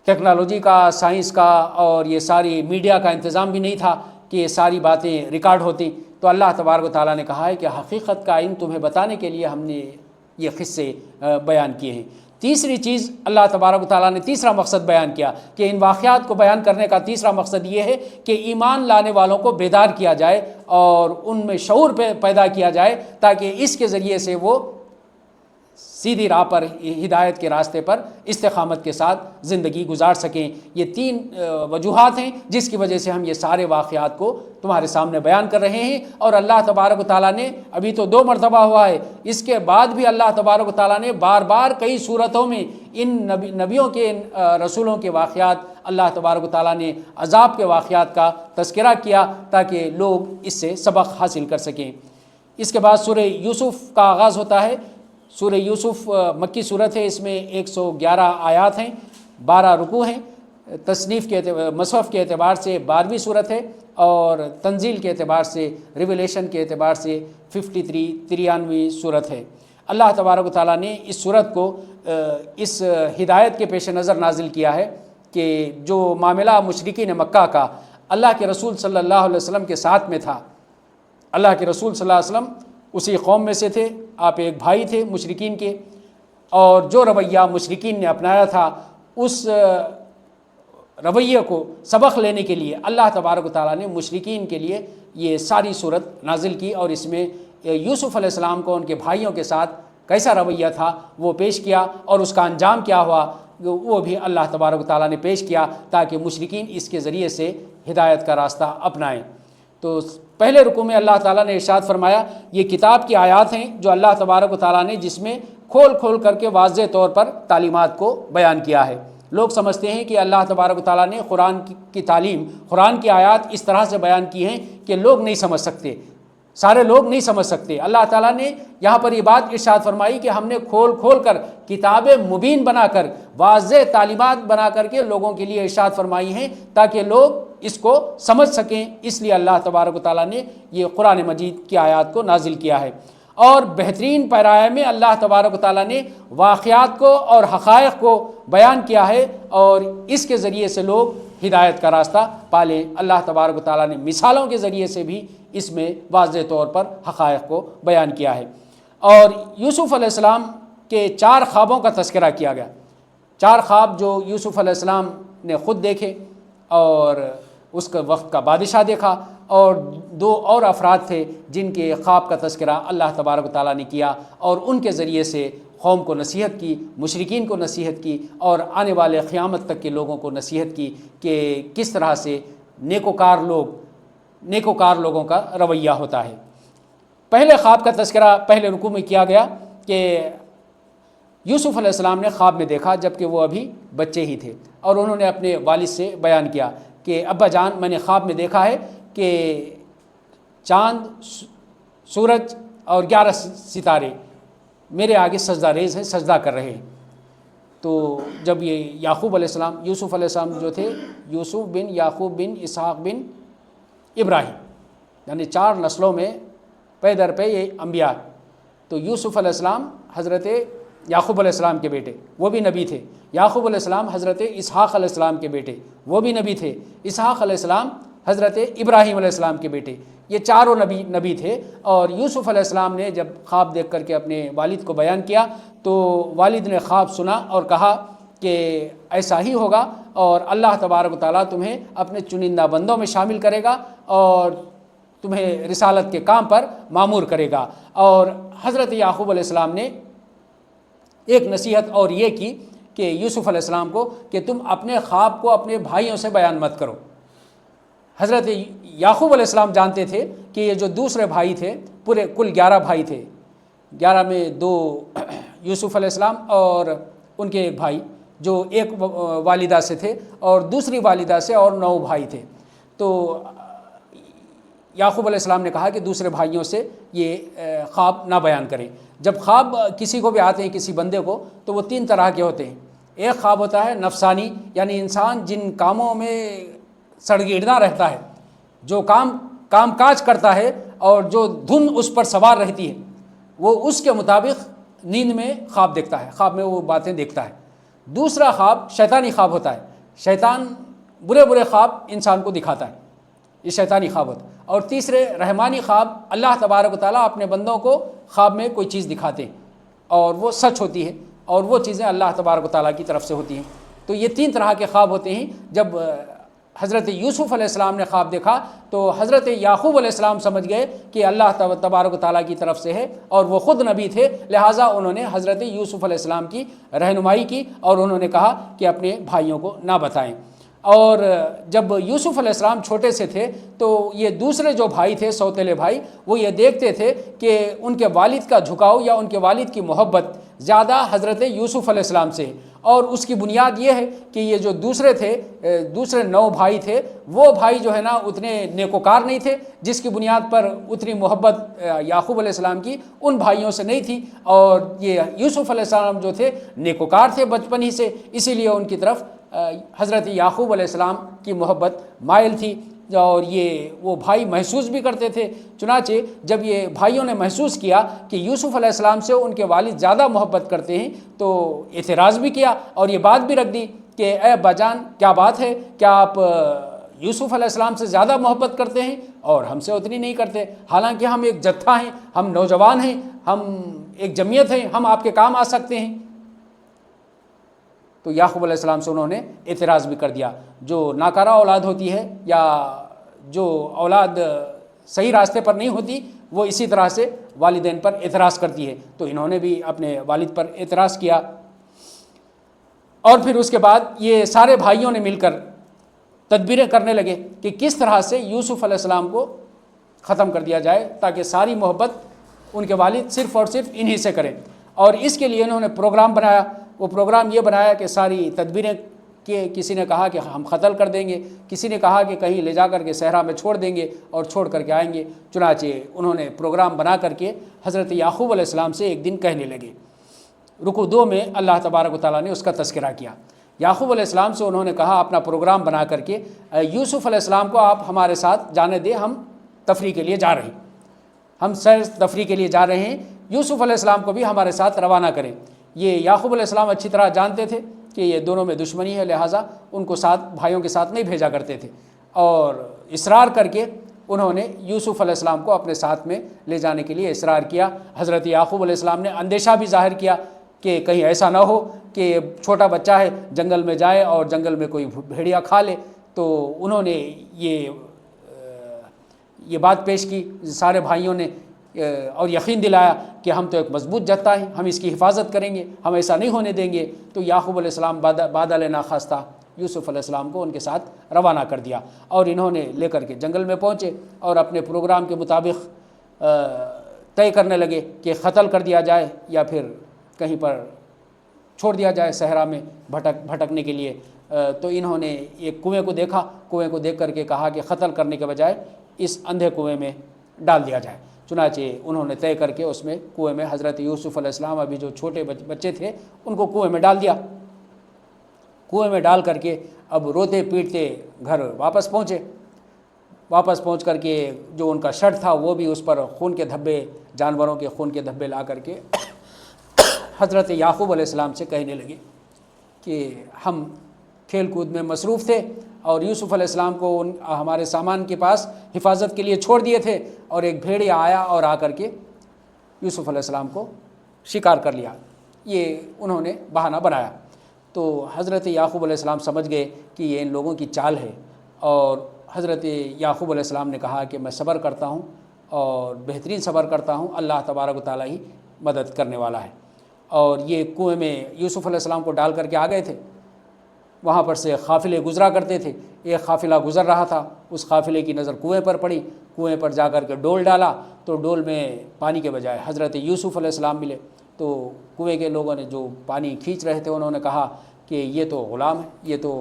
ٹیکنالوجی کا، سائنس کا اور یہ ساری میڈیا کا انتظام بھی نہیں تھا کہ یہ ساری باتیں ریکارڈ ہوتی۔ تو اللہ تبارک و تعالیٰ نے کہا ہے کہ حقیقت کا علم تمہیں بتانے کے لیے ہم نے یہ قصے بیان کیے ہیں۔ تیسری چیز اللہ تبارک و تعالیٰ نے تیسرا مقصد بیان کیا کہ ان واقعات کو بیان کرنے کا تیسرا مقصد یہ ہے کہ ایمان لانے والوں کو بیدار کیا جائے اور ان میں شعور پیدا کیا جائے، تاکہ اس کے ذریعے سے وہ سیدھی راہ پر، ہدایت کے راستے پر استقامت کے ساتھ زندگی گزار سکیں۔ یہ تین وجوہات ہیں جس کی وجہ سے ہم یہ سارے واقعات کو تمہارے سامنے بیان کر رہے ہیں، اور اللہ تبارک و تعالیٰ نے ابھی تو 2 مرتبہ ہوا ہے، اس کے بعد بھی اللہ تبارک و تعالیٰ نے بار بار کئی صورتوں میں ان نبیوں کے، ان رسولوں کے واقعات، اللہ تبارک و تعالیٰ نے عذاب کے واقعات کا تذکرہ کیا تاکہ لوگ اس سے سبق حاصل کر سکیں۔ اس کے بعد سورہ یوسف کا آغاز ہوتا ہے۔ سورہ یوسف مکی صورت ہے، اس میں 111 آیات ہیں، 12 رکوع ہیں۔ مصحف کے اعتبار سے 12ویں صورت ہے، اور تنزیل کے اعتبار سے، ریویلیشن کے اعتبار سے 53ویں صورت ہے۔ اللہ تبارک و تعالیٰ نے اس صورت کو اس ہدایت کے پیش نظر نازل کیا ہے کہ جو معاملہ مشرکین مکہ کا اللہ کے رسول صلی اللہ علیہ وسلم کے ساتھ میں تھا، اللہ کے رسول صلی اللہ علیہ وسلم اسی قوم میں سے تھے، آپ ایک بھائی تھے مشرکین کے، اور جو رویہ مشرکین نے اپنایا تھا اس رویے کو سبق لینے کے لیے اللہ تبارک و تعالیٰ نے مشرکین کے لیے یہ ساری صورت نازل کی، اور اس میں یوسف علیہ السلام کو ان کے بھائیوں کے ساتھ کیسا رویہ تھا وہ پیش کیا، اور اس کا انجام کیا ہوا وہ بھی اللہ تبارک و تعالیٰ نے پیش کیا تاکہ مشرکین اس کے ذریعے سے ہدایت کا راستہ اپنائیں۔ تو پہلے رکوع میں اللہ تعالیٰ نے ارشاد فرمایا یہ کتاب کی آیات ہیں جو اللہ تبارک و تعالیٰ نے جس میں کھول کر کے واضح طور پر تعلیمات کو بیان کیا ہے۔ لوگ سمجھتے ہیں کہ اللہ تبارک و تعالیٰ نے قرآن کی تعلیم، قرآن کی آیات اس طرح سے بیان کی ہیں کہ لوگ نہیں سمجھ سکتے، سارے لوگ نہیں سمجھ سکتے۔ اللہ تعالیٰ نے یہاں پر یہ بات ارشاد فرمائی کہ ہم نے کھول کر کتاب مبین بنا کر، واضح تعلیمات بنا کر کے لوگوں کے لیے ارشاد فرمائی ہیں تاکہ لوگ اس کو سمجھ سکیں، اس لیے اللہ تبارک و تعالیٰ نے یہ قرآن مجید کی آیات کو نازل کیا ہے۔ اور بہترین پیرایہ میں اللہ تبارک و تعالیٰ نے واقعات کو اور حقائق کو بیان کیا ہے، اور اس کے ذریعے سے لوگ ہدایت کا راستہ پالیں۔ اللہ تبارک و تعالیٰ نے مثالوں کے ذریعے سے بھی اس میں واضح طور پر حقائق کو بیان کیا ہے۔ اور یوسف علیہ السلام کے 4 خوابوں کا تذکرہ کیا گیا، 4 خواب جو یوسف علیہ السلام نے خود دیکھے، اور اس کا وقت کا بادشاہ دیکھا، اور 2 اور افراد تھے جن کے خواب کا تذکرہ اللہ تبارک و تعالیٰ نے کیا، اور ان کے ذریعے سے قوم کو نصیحت کی، مشرکین کو نصیحت کی، اور آنے والے قیامت تک کے لوگوں کو نصیحت کی کہ کس طرح سے نیکوکار لوگوں کا رویہ ہوتا ہے۔ پہلے خواب کا تذکرہ پہلے رکوع میں کیا گیا کہ یوسف علیہ السلام نے خواب میں دیکھا جبکہ وہ ابھی بچے ہی تھے، اور انہوں نے اپنے والد سے بیان کیا کہ ابا جان، میں نے خواب میں دیکھا ہے کہ چاند، سورج اور 11 ستارے میرے آگے سجدہ ریز ہیں، سجدہ کر رہے ہیں۔ تو جب یہ یعقوب علیہ السلام، یوسف علیہ السلام جو تھے، یوسف بن یعقوب بن اسحاق بن ابراہیم، یعنی 4 نسلوں میں پے در پہ یہ انبیاء، تو یوسف علیہ السلام حضرت یعقوب علیہ السلام کے بیٹے، وہ بھی نبی تھے۔ یعقوب علیہ السلام حضرت اسحاق علیہ السلام کے بیٹے، وہ بھی نبی تھے۔ اسحاق علیہ السلام حضرت ابراہیم علیہ السلام کے بیٹے، یہ چاروں نبی تھے۔ اور یوسف علیہ السلام نے جب خواب دیکھ کر کے اپنے والد کو بیان کیا تو والد نے خواب سنا اور کہا کہ ایسا ہی ہوگا، اور اللہ تبارک و تعالیٰ تمہیں اپنے چنندہ بندوں میں شامل کرے گا اور تمہیں رسالت کے کام پر مامور کرے گا۔ اور حضرت یعقوب علیہ السلام نے ایک نصیحت اور یہ کی کہ یوسف علیہ السلام کو کہ تم اپنے خواب کو اپنے بھائیوں سے بیان مت کرو۔ حضرت یعقوب علیہ السلام جانتے تھے کہ یہ جو دوسرے بھائی تھے، پورے کل 11 بھائی تھے، 11 میں 2 یوسف علیہ السلام اور ان کے ایک بھائی جو ایک والدہ سے تھے، اور دوسری والدہ سے اور 9 بھائی تھے۔ تو یعقوب علیہ السلام نے کہا کہ دوسرے بھائیوں سے یہ خواب نہ بیان کریں۔ جب خواب کسی کو بھی آتے ہیں، کسی بندے کو، تو وہ 3 طرح کے ہوتے ہیں۔ ایک خواب ہوتا ہے نفسانی، یعنی انسان جن کاموں میں سڑگیڑنا رہتا ہے، جو کام کاج کرتا ہے اور جو دھن اس پر سوار رہتی ہے، وہ اس کے مطابق نیند میں خواب دیکھتا ہے، خواب میں وہ باتیں دیکھتا ہے۔ دوسرا خواب شیطانی خواب ہوتا ہے، شیطان برے خواب انسان کو دکھاتا ہے، یہ شیطانی خواب ہوتا ہے۔ اور تیسرے رحمانی خواب، اللہ تبارک و تعالیٰ اپنے بندوں کو خواب میں کوئی چیز دکھاتے ہیں اور وہ سچ ہوتی ہے، اور وہ چیزیں اللہ تبارک و تعالیٰ کی طرف سے ہوتی ہیں۔ تو یہ 3 طرح کے خواب ہوتے ہیں۔ جب حضرت یوسف علیہ السلام نے خواب دیکھا تو حضرت یعقوب علیہ السلام سمجھ گئے کہ اللہ تبارک و تعالیٰ کی طرف سے ہے، اور وہ خود نبی تھے، لہٰذا انہوں نے حضرت یوسف علیہ السلام کی رہنمائی کی اور انہوں نے کہا کہ اپنے بھائیوں کو نہ بتائیں۔ اور جب یوسف علیہ السلام چھوٹے سے تھے تو یہ دوسرے جو بھائی تھے، سوتیلے بھائی، وہ یہ دیکھتے تھے کہ ان کے والد کا جھکاؤ یا ان کے والد کی محبت زیادہ حضرت یوسف علیہ السلام سے، اور اس کی بنیاد یہ ہے کہ یہ جو دوسرے 9 بھائی تھے، وہ بھائی جو ہے نا اتنے نیکوکار نہیں تھے، جس کی بنیاد پر اتنی محبت یعقوب علیہ السلام کی ان بھائیوں سے نہیں تھی، اور یہ یوسف علیہ السلام جو تھے نیکوکار تھے بچپن ہی سے، اسی لیے ان کی طرف حضرت یعقوب علیہ السلام کی محبت مائل تھی، اور یہ وہ بھائی محسوس بھی کرتے تھے۔ چنانچہ جب یہ بھائیوں نے محسوس کیا کہ یوسف علیہ السلام سے ان کے والد زیادہ محبت کرتے ہیں تو اعتراض بھی کیا اور یہ بات بھی رکھ دی کہ اے ابا جان، کیا بات ہے، کیا آپ یوسف علیہ السلام سے زیادہ محبت کرتے ہیں اور ہم سے اتنی نہیں کرتے؟ حالانکہ ہم ایک جتھا ہیں، ہم نوجوان ہیں، ہم ایک جمعیت ہیں، ہم آپ کے کام آ سکتے ہیں۔ تو یعقوب علیہ السلام سے انہوں نے اعتراض بھی کر دیا۔ جو ناکارہ اولاد ہوتی ہے یا جو اولاد صحیح راستے پر نہیں ہوتی، وہ اسی طرح سے والدین پر اعتراض کرتی ہے، تو انہوں نے بھی اپنے والد پر اعتراض کیا۔ اور پھر اس کے بعد یہ سارے بھائیوں نے مل کر تدبیریں کرنے لگے کہ کس طرح سے یوسف علیہ السلام کو ختم کر دیا جائے تاکہ ساری محبت ان کے والد صرف اور صرف انہی سے کریں۔ اور اس کے لیے انہوں نے پروگرام بنایا۔ وہ پروگرام یہ بنایا کہ ساری تدبیریں کہ کسی نے کہا کہ ہم قتل کر دیں گے، کسی نے کہا کہ کہیں لے جا کر کے صحرا میں چھوڑ دیں گے اور چھوڑ کر کے آئیں گے۔ چنانچہ انہوں نے پروگرام بنا کر کے حضرت یعقوب علیہ السلام سے ایک دن کہنے لگے۔ رکوع 2 میں اللہ تبارک و تعالیٰ نے اس کا تذکرہ کیا۔ یعقوب علیہ السلام سے انہوں نے کہا اپنا پروگرام بنا کر کہ یوسف علیہ السلام کو آپ ہمارے ساتھ جانے دیں، ہم تفریح کے لیے جا رہے ہیں، ہم سیر تفریح کے لیے جا رہے ہیں، یوسف علیہ السلام کو بھی ہمارے ساتھ روانہ کریں۔ یہ یعقوب علیہ السلام اچھی طرح جانتے تھے کہ یہ دونوں میں دشمنی ہے، لہٰذا ان کو ساتھ بھائیوں کے ساتھ نہیں بھیجا کرتے تھے، اور اصرار کر کے انہوں نے یوسف علیہ السلام کو اپنے ساتھ میں لے جانے کے لیے اصرار کیا۔ حضرت یعقوب علیہ السلام نے اندیشہ بھی ظاہر کیا کہ کہیں ایسا نہ ہو کہ چھوٹا بچہ ہے، جنگل میں جائے اور جنگل میں کوئی بھیڑیا کھا لے، تو انہوں نے یہ بات پیش کی سارے بھائیوں نے، اور یقین دلایا کہ ہم تو ایک مضبوط جتھا ہیں، ہم اس کی حفاظت کریں گے، ہم ایسا نہیں ہونے دیں گے۔ تو یعقوب علیہ السلام بادل ناخواستہ یوسف علیہ السلام کو ان کے ساتھ روانہ کر دیا، اور انہوں نے لے کر کے جنگل میں پہنچے اور اپنے پروگرام کے مطابق طے کرنے لگے کہ قتل کر دیا جائے یا پھر کہیں پر چھوڑ دیا جائے صحرا میں بھٹکنے کے لیے۔ تو انہوں نے ایک کنویں کو دیکھا، کنویں کو دیکھ کر کے کہا کہ قتل کرنے کے بجائے اس اندھے کنویں میں ڈال دیا جائے۔ چنانچہ انہوں نے طے کر کے اس میں کنویں میں حضرت یوسف علیہ السلام ابھی جو چھوٹے بچے تھے ان کو کنویں میں ڈال دیا۔ کنویں میں ڈال کر کے اب روتے پیٹتے گھر واپس پہنچے۔ واپس پہنچ کر کے جو ان کا شرٹ تھا وہ بھی اس پر خون کے دھبے، جانوروں کے خون کے دھبے لا کر کے حضرت یعقوب علیہ السلام سے کہنے لگے کہ ہم کھیل کود میں مصروف تھے اور یوسف علیہ السلام کو ہمارے سامان کے پاس حفاظت کے لیے چھوڑ دیے تھے، اور ایک بھیڑیا آیا اور آ کر کے یوسف علیہ السلام کو شکار کر لیا۔ یہ انہوں نے بہانہ بنایا۔ تو حضرت یعقوب علیہ السلام سمجھ گئے کہ یہ ان لوگوں کی چال ہے، اور حضرت یعقوب علیہ السلام نے کہا کہ میں صبر کرتا ہوں اور بہترین صبر کرتا ہوں، اللہ تبارک و تعالیٰ ہی مدد کرنے والا ہے۔ اور یہ کنویں میں یوسف علیہ السلام کو ڈال کر کے آ گئے تھے۔ وہاں پر سے قافلے گزرا کرتے تھے، ایک قافلہ گزر رہا تھا، اس قافلے کی نظر کنویں پر پڑی، کنویں پر جا کر کے ڈول ڈالا تو ڈول میں پانی کے بجائے حضرت یوسف علیہ السلام ملے۔ تو کنویں کے لوگوں نے جو پانی کھینچ رہے تھے انہوں نے کہا کہ یہ تو غلام ہے، یہ تو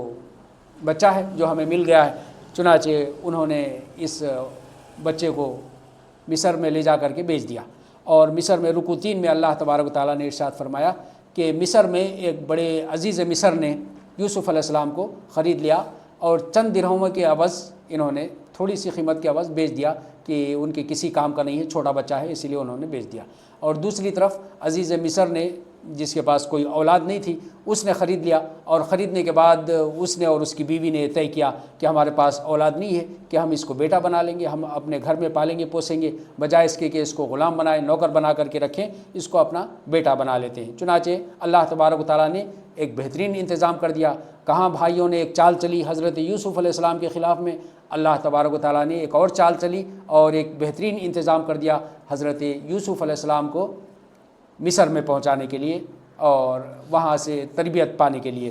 بچہ ہے جو ہمیں مل گیا ہے۔ چنانچہ انہوں نے اس بچے کو مصر میں لے جا کر کے بیچ دیا، اور مصر میں رکوع 3 میں اللہ تبارک و تعالیٰ نے ارشاد فرمایا کہ مصر میں ایک بڑے عزیز مصر نے یوسف علیہ السلام کو خرید لیا، اور چند درہموں کے عوض انہوں نے تھوڑی سی قیمت کے عوض بیچ دیا کہ ان کے کسی کام کا نہیں ہے، چھوٹا بچہ ہے، اسی لیے انہوں نے بیچ دیا۔ اور دوسری طرف عزیز مصر نے، جس کے پاس کوئی اولاد نہیں تھی، اس نے خرید لیا، اور خریدنے کے بعد اس نے اور اس کی بیوی نے طے کیا کہ ہمارے پاس اولاد نہیں ہے کہ ہم اس کو بیٹا بنا لیں گے، ہم اپنے گھر میں پالیں گے پوسیں گے، بجائے اس کے کہ اس کو غلام بنائیں، نوکر بنا کر کے رکھیں، اس کو اپنا بیٹا بنا لیتے ہیں۔ چنانچہ اللہ تبارک و تعالیٰ نے ایک بہترین انتظام کر دیا۔ کہاں بھائیوں نے ایک چال چلی حضرت یوسف علیہ السلام کے خلاف میں، اللہ تبارک و تعالیٰ نے ایک اور چال چلی اور ایک بہترین انتظام کر دیا حضرت یوسف علیہ السلام کو مصر میں پہنچانے کے لیے اور وہاں سے تربیت پانے کے لیے۔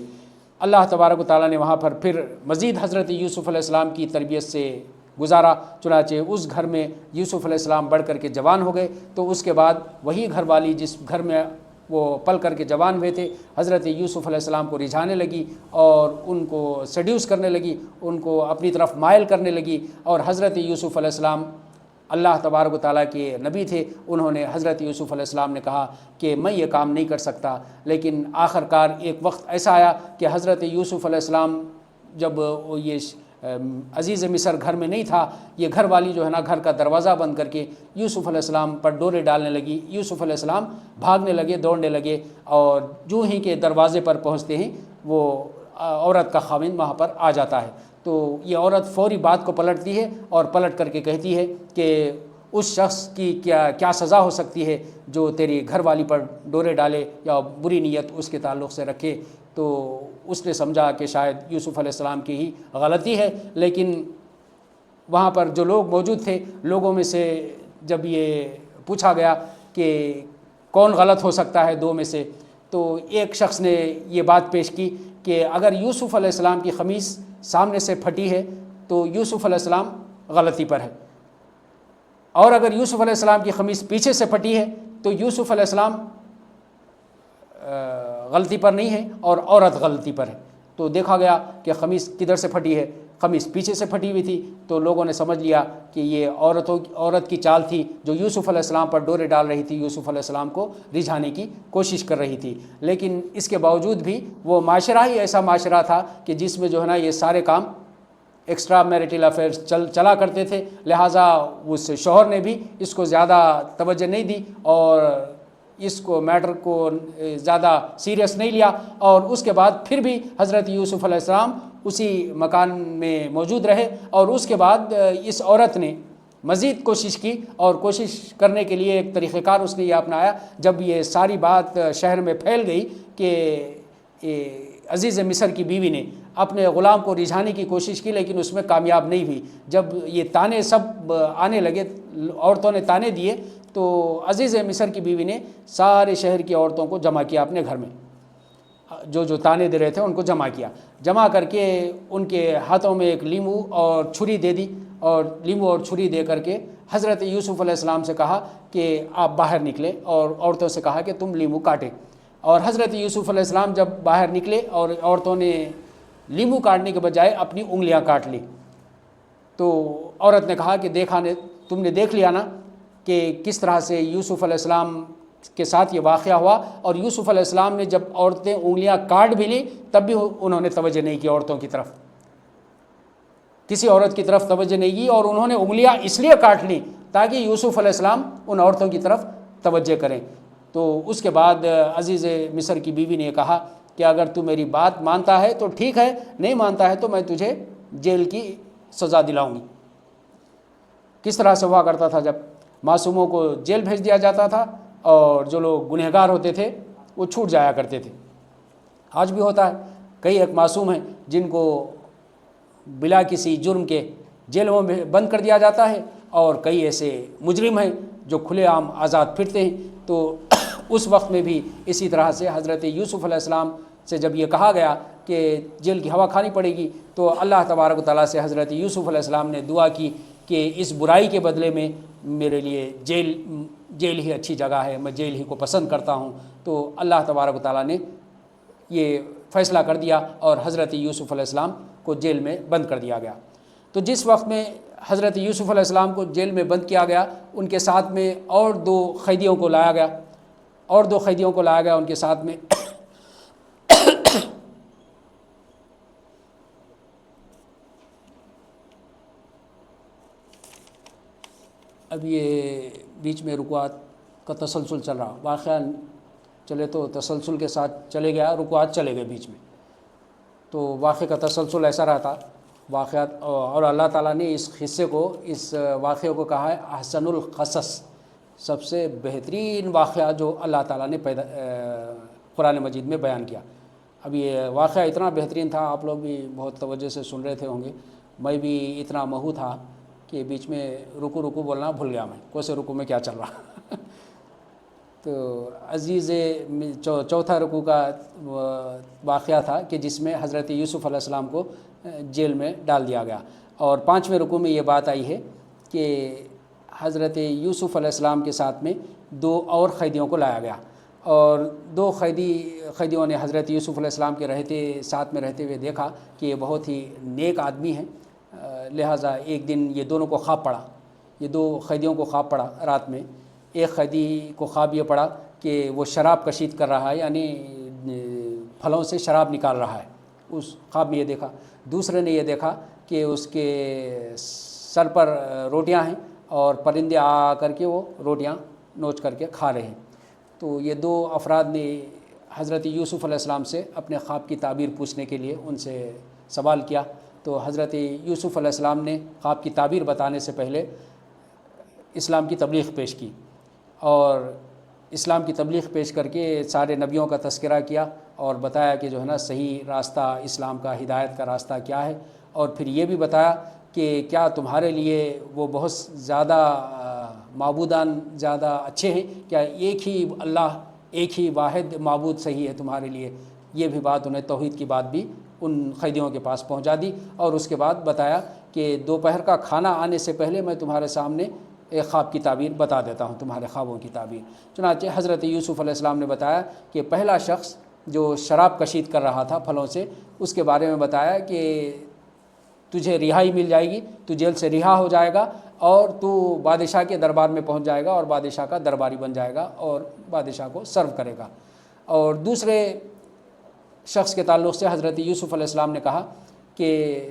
اللہ تبارک و تعالیٰ نے وہاں پر پھر مزید حضرت یوسف علیہ السلام کی تربیت سے گزارا۔ چنانچہ اس گھر میں یوسف علیہ السلام بڑھ کر کے جوان ہو گئے، تو اس کے بعد وہی گھر والی جس گھر میں وہ پل کر کے جوان ہوئے تھے، حضرت یوسف علیہ السلام کو رجھانے لگی اور ان کو سیڈیوس کرنے لگی، ان کو اپنی طرف مائل کرنے لگی۔ اور حضرت یوسف علیہ السلام اللہ تبارک و تعالیٰ کے نبی تھے، انہوں نے حضرت یوسف علیہ السلام نے کہا کہ میں یہ کام نہیں کر سکتا، لیکن آخر کار ایک وقت ایسا آیا کہ حضرت یوسف علیہ السلام جب یہ عزیز مصر گھر میں نہیں تھا، یہ گھر والی جو ہے نا گھر کا دروازہ بند کر کے یوسف علیہ السلام پر ڈورے ڈالنے لگی۔ یوسف علیہ السلام بھاگنے لگے، دوڑنے لگے، اور جو ہی کہ دروازے پر پہنچتے ہیں وہ عورت کا خاوند وہاں پر آ جاتا ہے۔ تو یہ عورت فوری بات کو پلٹتی ہے اور پلٹ کر کے کہتی ہے کہ اس شخص کی کیا سزا ہو سکتی ہے جو تیری گھر والی پر ڈورے ڈالے یا بری نیت اس کے تعلق سے رکھے۔ تو اس نے سمجھا کہ شاید یوسف علیہ السلام کی ہی غلطی ہے، لیکن وہاں پر جو لوگ موجود تھے، لوگوں میں سے جب یہ پوچھا گیا کہ کون غلط ہو سکتا ہے دو میں سے، تو ایک شخص نے یہ بات پیش کی کہ اگر یوسف علیہ السلام کی قمیص سامنے سے پھٹی ہے تو یوسف علیہ السلام غلطی پر ہے، اور اگر یوسف علیہ السلام کی قمیص پیچھے سے پھٹی ہے تو یوسف علیہ السلام غلطی پر نہیں ہے اور عورت غلطی پر ہے۔ تو دیکھا گیا کہ قمیص کدھر سے پھٹی ہے، قمیص پیچھے سے پھٹی ہوئی تھی، تو لوگوں نے سمجھ لیا کہ یہ عورت کی چال تھی جو یوسف علیہ السلام پر ڈورے ڈال رہی تھی، یوسف علیہ السلام کو رجھانے کی کوشش کر رہی تھی۔ لیکن اس کے باوجود بھی وہ معاشرہ ہی ایسا معاشرہ تھا کہ جس میں جو ہے نا یہ سارے کام ایکسٹرا میریٹل افیئرس چلا کرتے تھے، لہٰذا اس شوہر نے بھی اس کو زیادہ توجہ نہیں دی اور اس کو میٹر کو زیادہ سیریس نہیں لیا، اور اس کے بعد پھر بھی حضرت یوسف علیہ السلام اسی مکان میں موجود رہے، اور اس کے بعد اس عورت نے مزید کوشش کی، اور کوشش کرنے کے لیے ایک طریقہ کار اس نے یہ اپنایا۔ جب یہ ساری بات شہر میں پھیل گئی کہ عزیز مصر کی بیوی نے اپنے غلام کو رجھانے کی کوشش کی، لیکن اس میں کامیاب نہیں ہوئی۔ جب یہ تانے سب آنے لگے، عورتوں نے تانے دیے، تو عزیز مصر کی بیوی نے سارے شہر کی عورتوں کو جمع کیا اپنے گھر میں، جو تانے دے رہے تھے ان کو جمع کیا، جمع کر کے ان کے ہاتھوں میں ایک لیمو اور چھری دے دی، اور لیمو اور چھری دے کر کے حضرت یوسف علیہ السلام سے کہا کہ آپ باہر نکلیں، اور عورتوں سے کہا کہ تم لیمو کاٹیں۔ اور حضرت یوسف علیہ السلام جب باہر نکلے اور عورتوں نے لیمو کاٹنے کے بجائے اپنی انگلیاں کاٹ لی، تو عورت نے کہا کہ تم نے دیکھ لیا نا کہ کس طرح سے یوسف علیہ السلام کے ساتھ یہ واقعہ ہوا، اور یوسف علیہ السلام نے جب عورتیں انگلیاں کاٹ بھی لیں تب بھی انہوں نے توجہ نہیں کی عورتوں کی طرف، کسی عورت کی طرف توجہ نہیں کی، اور انہوں نے انگلیاں اس لیے کاٹ لیں تاکہ یوسف علیہ السلام ان عورتوں کی طرف توجہ کریں۔ تو اس کے بعد عزیز مصر کی بیوی نے کہا کہ اگر تو میری بات مانتا ہے تو ٹھیک ہے، نہیں مانتا ہے تو میں تجھے جیل کی سزا دلاؤں گی۔ کس طرح سے ہوا کرتا تھا، جب معصوموں کو جیل بھیج دیا جاتا تھا اور جو لوگ گنہگار ہوتے تھے وہ چھوٹ جایا کرتے تھے۔ آج بھی ہوتا ہے، کئی ایک معصوم ہیں جن کو بلا کسی جرم کے جیلوں میں بند کر دیا جاتا ہے، اور کئی ایسے مجرم ہیں جو کھلے عام آزاد پھرتے ہیں۔ تو اس وقت میں بھی اسی طرح سے حضرت یوسف علیہ السلام سے جب یہ کہا گیا کہ جیل کی ہوا کھانی پڑے گی، تو اللہ تبارک و تعالیٰ سے حضرت یوسف علیہ السلام نے دعا کی کہ اس برائی کے بدلے میں میرے لیے جیل ہی اچھی جگہ ہے، میں جیل ہی کو پسند کرتا ہوں۔ تو اللہ تبارک و تعالیٰ نے یہ فیصلہ کر دیا اور حضرت یوسف علیہ السلام کو جیل میں بند کر دیا گیا۔ تو جس وقت میں حضرت یوسف علیہ السلام کو جیل میں بند کیا گیا، ان کے ساتھ میں اور دو قیدیوں کو لایا گیا ان کے ساتھ میں اب یہ بیچ میں رکوعات کا تسلسل چل رہا، واقعہ چلے تو تسلسل کے ساتھ چلے گیا، رکوعات چلے گئے بیچ میں، تو واقعے کا تسلسل ایسا رہتا واقعات، اور اللہ تعالیٰ نے اس قصے کو، اس واقعے کو کہا ہے احسن القصص، سب سے بہترین واقعہ جو اللہ تعالیٰ نے قرآن مجید میں بیان کیا۔ اب یہ واقعہ اتنا بہترین تھا، آپ لوگ بھی بہت توجہ سے سن رہے تھے ہوں گے، میں بھی اتنا مہو تھا کہ بیچ میں رکو بولنا بھول گیا، میں کون سے رکو میں کیا چل رہا تو عزیز چوتھا رکوع کا واقعہ تھا کہ جس میں حضرت یوسف علیہ السلام کو جیل میں ڈال دیا گیا، اور پانچویں رکوع میں یہ بات آئی ہے کہ حضرت یوسف علیہ السلام کے ساتھ میں دو اور قیدیوں کو لایا گیا، اور دو قیدیوں نے حضرت یوسف علیہ السلام کے ساتھ میں رہتے ہوئے دیکھا کہ یہ بہت ہی نیک آدمی ہیں، لہٰذا ایک دن یہ دونوں کو خواب پڑا، یہ دو قیدیوں کو خواب پڑا رات میں۔ ایک قیدی کو خواب یہ پڑا کہ وہ شراب کشید کر رہا ہے، یعنی پھلوں سے شراب نکال رہا ہے، اس خواب میں یہ دیکھا۔ دوسرے نے یہ دیکھا کہ اس کے سر پر روٹیاں ہیں اور پرندے آ کر کے وہ روٹیاں نوچ کر کے کھا رہے ہیں۔ تو یہ دو افراد نے حضرت یوسف علیہ السلام سے اپنے خواب کی تعبیر پوچھنے کے لیے ان سے سوال کیا، تو حضرت یوسف علیہ السلام نے خواب کی تعبیر بتانے سے پہلے اسلام کی تبلیغ پیش کی، اور اسلام کی تبلیغ پیش کر کے سارے نبیوں کا تذکرہ کیا، اور بتایا کہ جو ہے نا صحیح راستہ اسلام کا، ہدایت کا راستہ کیا ہے، اور پھر یہ بھی بتایا کہ کیا تمہارے لیے وہ بہت زیادہ معبودان زیادہ اچھے ہیں، کیا ایک ہی اللہ، ایک ہی واحد معبود صحیح ہے تمہارے لیے۔ یہ بھی بات انہیں توحید کی بات بھی ان قیدیوں کے پاس پہنچا دی، اور اس کے بعد بتایا کہ دوپہر کا کھانا آنے سے پہلے میں تمہارے سامنے ایک خواب کی تعبیر بتا دیتا ہوں، تمہارے خوابوں کی تعبیر۔ چنانچہ حضرت یوسف علیہ السلام نے بتایا کہ پہلا شخص جو شراب کشید کر رہا تھا پھلوں سے، اس کے بارے میں بتایا کہ تجھے رہائی مل جائے گی، تو جیل سے رہا ہو جائے گا، اور تو بادشاہ کے دربار میں پہنچ جائے گا اور بادشاہ کا درباری بن جائے گا اور بادشاہ کو سرو کرے گا۔ اور دوسرے شخص کے تعلق سے حضرت یوسف علیہ السلام نے کہا کہ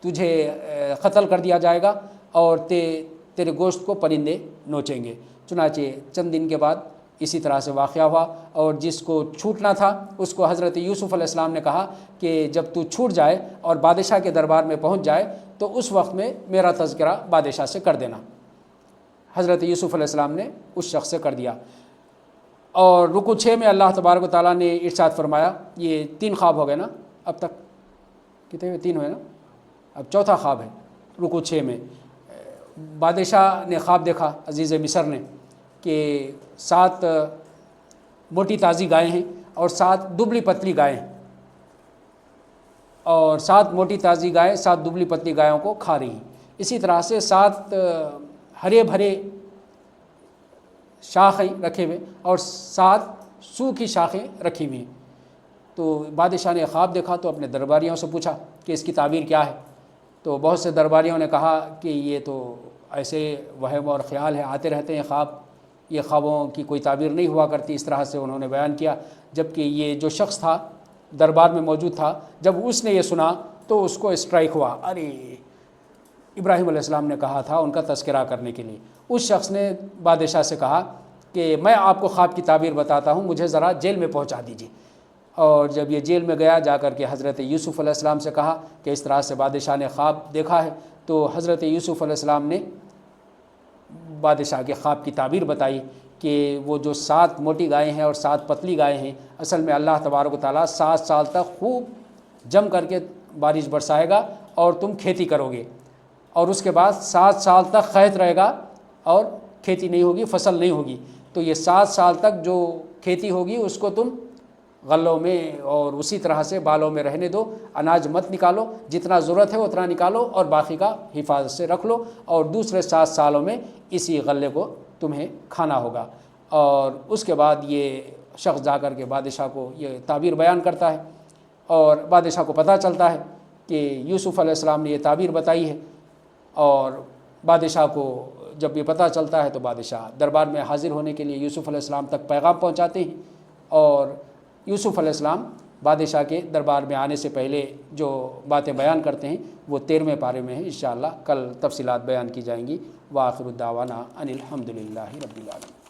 تجھے قتل کر دیا جائے گا اور تیرے گوشت کو پرندے نوچیں گے۔ چنانچہ چند دن کے بعد اسی طرح سے واقعہ ہوا، اور جس کو چھوٹنا تھا اس کو حضرت یوسف علیہ السلام نے کہا کہ جب تو چھوٹ جائے اور بادشاہ کے دربار میں پہنچ جائے تو اس وقت میں میرا تذکرہ بادشاہ سے کر دینا۔ حضرت یوسف علیہ السلام نے اس شخص سے کر دیا۔ اور رکوع 6 میں اللہ تبارک و تعالیٰ نے ارشاد فرمایا، یہ 3 خواب ہو گئے نا اب تک، کتنے ہوئے؟ 3 ہوئے نا، اب چوتھا خواب ہے رکوع 6 میں۔ بادشاہ نے خواب دیکھا عزیز مصر نے کہ 7 موٹی تازی گائیں ہیں اور 7 دبلی پتلی گائیں ہیں، اور 7 موٹی تازی گائیں 7 دبلی پتلی گایوں کو کھا رہی ہیں۔ اسی طرح سے 7 ہرے بھرے شاخیں رکھے ہوئے اور 7 سوکھی شاخیں رکھی ہوئی ہیں۔ تو بادشاہ نے خواب دیکھا تو اپنے درباریوں سے پوچھا کہ اس کی تعبیر کیا ہے؟ تو بہت سے درباریوں نے کہا کہ یہ تو ایسے وہم اور خیال ہے، آتے رہتے ہیں خواب، یہ خوابوں کی کوئی تعبیر نہیں ہوا کرتی۔ اس طرح سے انہوں نے بیان کیا، جبکہ یہ جو شخص تھا دربار میں موجود تھا، جب اس نے یہ سنا تو اس کو اسٹرائک ہوا، ارے ابراہیم علیہ السلام نے کہا تھا ان کا تذکرہ کرنے کے لیے۔ اس شخص نے بادشاہ سے کہا کہ میں آپ کو خواب کی تعبیر بتاتا ہوں، مجھے ذرا جیل میں پہنچا دیجیے۔ اور جب یہ جیل میں گیا، جا کر کے حضرت یوسف علیہ السلام سے کہا کہ اس طرح سے بادشاہ نے خواب دیکھا ہے، تو حضرت یوسف علیہ السلام نے بادشاہ کے خواب کی تعبیر بتائی کہ وہ جو 7 موٹی گائیں ہیں اور 7 پتلی گائیں ہیں، اصل میں اللہ تبارک و تعالیٰ 7 سال تک خوب جم کر کے بارش برسائے گا اور تم کھیتی کرو گے، اور اس کے بعد 7 سال تک قحط رہے گا اور کھیتی نہیں ہوگی، فصل نہیں ہوگی۔ تو یہ 7 سال تک جو کھیتی ہوگی اس کو تم غلوں میں اور اسی طرح سے بالوں میں رہنے دو، اناج مت نکالو، جتنا ضرورت ہے اتنا نکالو اور باقی کا حفاظت سے رکھ لو، اور دوسرے 7 سالوں میں اسی غلے کو تمہیں کھانا ہوگا۔ اور اس کے بعد یہ شخص جا کر کے بادشاہ کو یہ تعبیر بیان کرتا ہے، اور بادشاہ کو پتہ چلتا ہے کہ یوسف علیہ السلام نے یہ تعبیر بتائی ہے۔ اور بادشاہ کو جب یہ پتہ چلتا ہے تو بادشاہ دربار میں حاضر ہونے کے لیے یوسف علیہ السلام تک پیغام پہنچاتے ہیں، اور یوسف علیہ السلام بادشاہ کے دربار میں آنے سے پہلے جو باتیں بیان کرتے ہیں وہ 13ویں پارے میں ہیں۔ انشاءاللہ کل تفصیلات بیان کی جائیں گی۔ وآخر الدعوانا ان الحمد للہ رب العالمین۔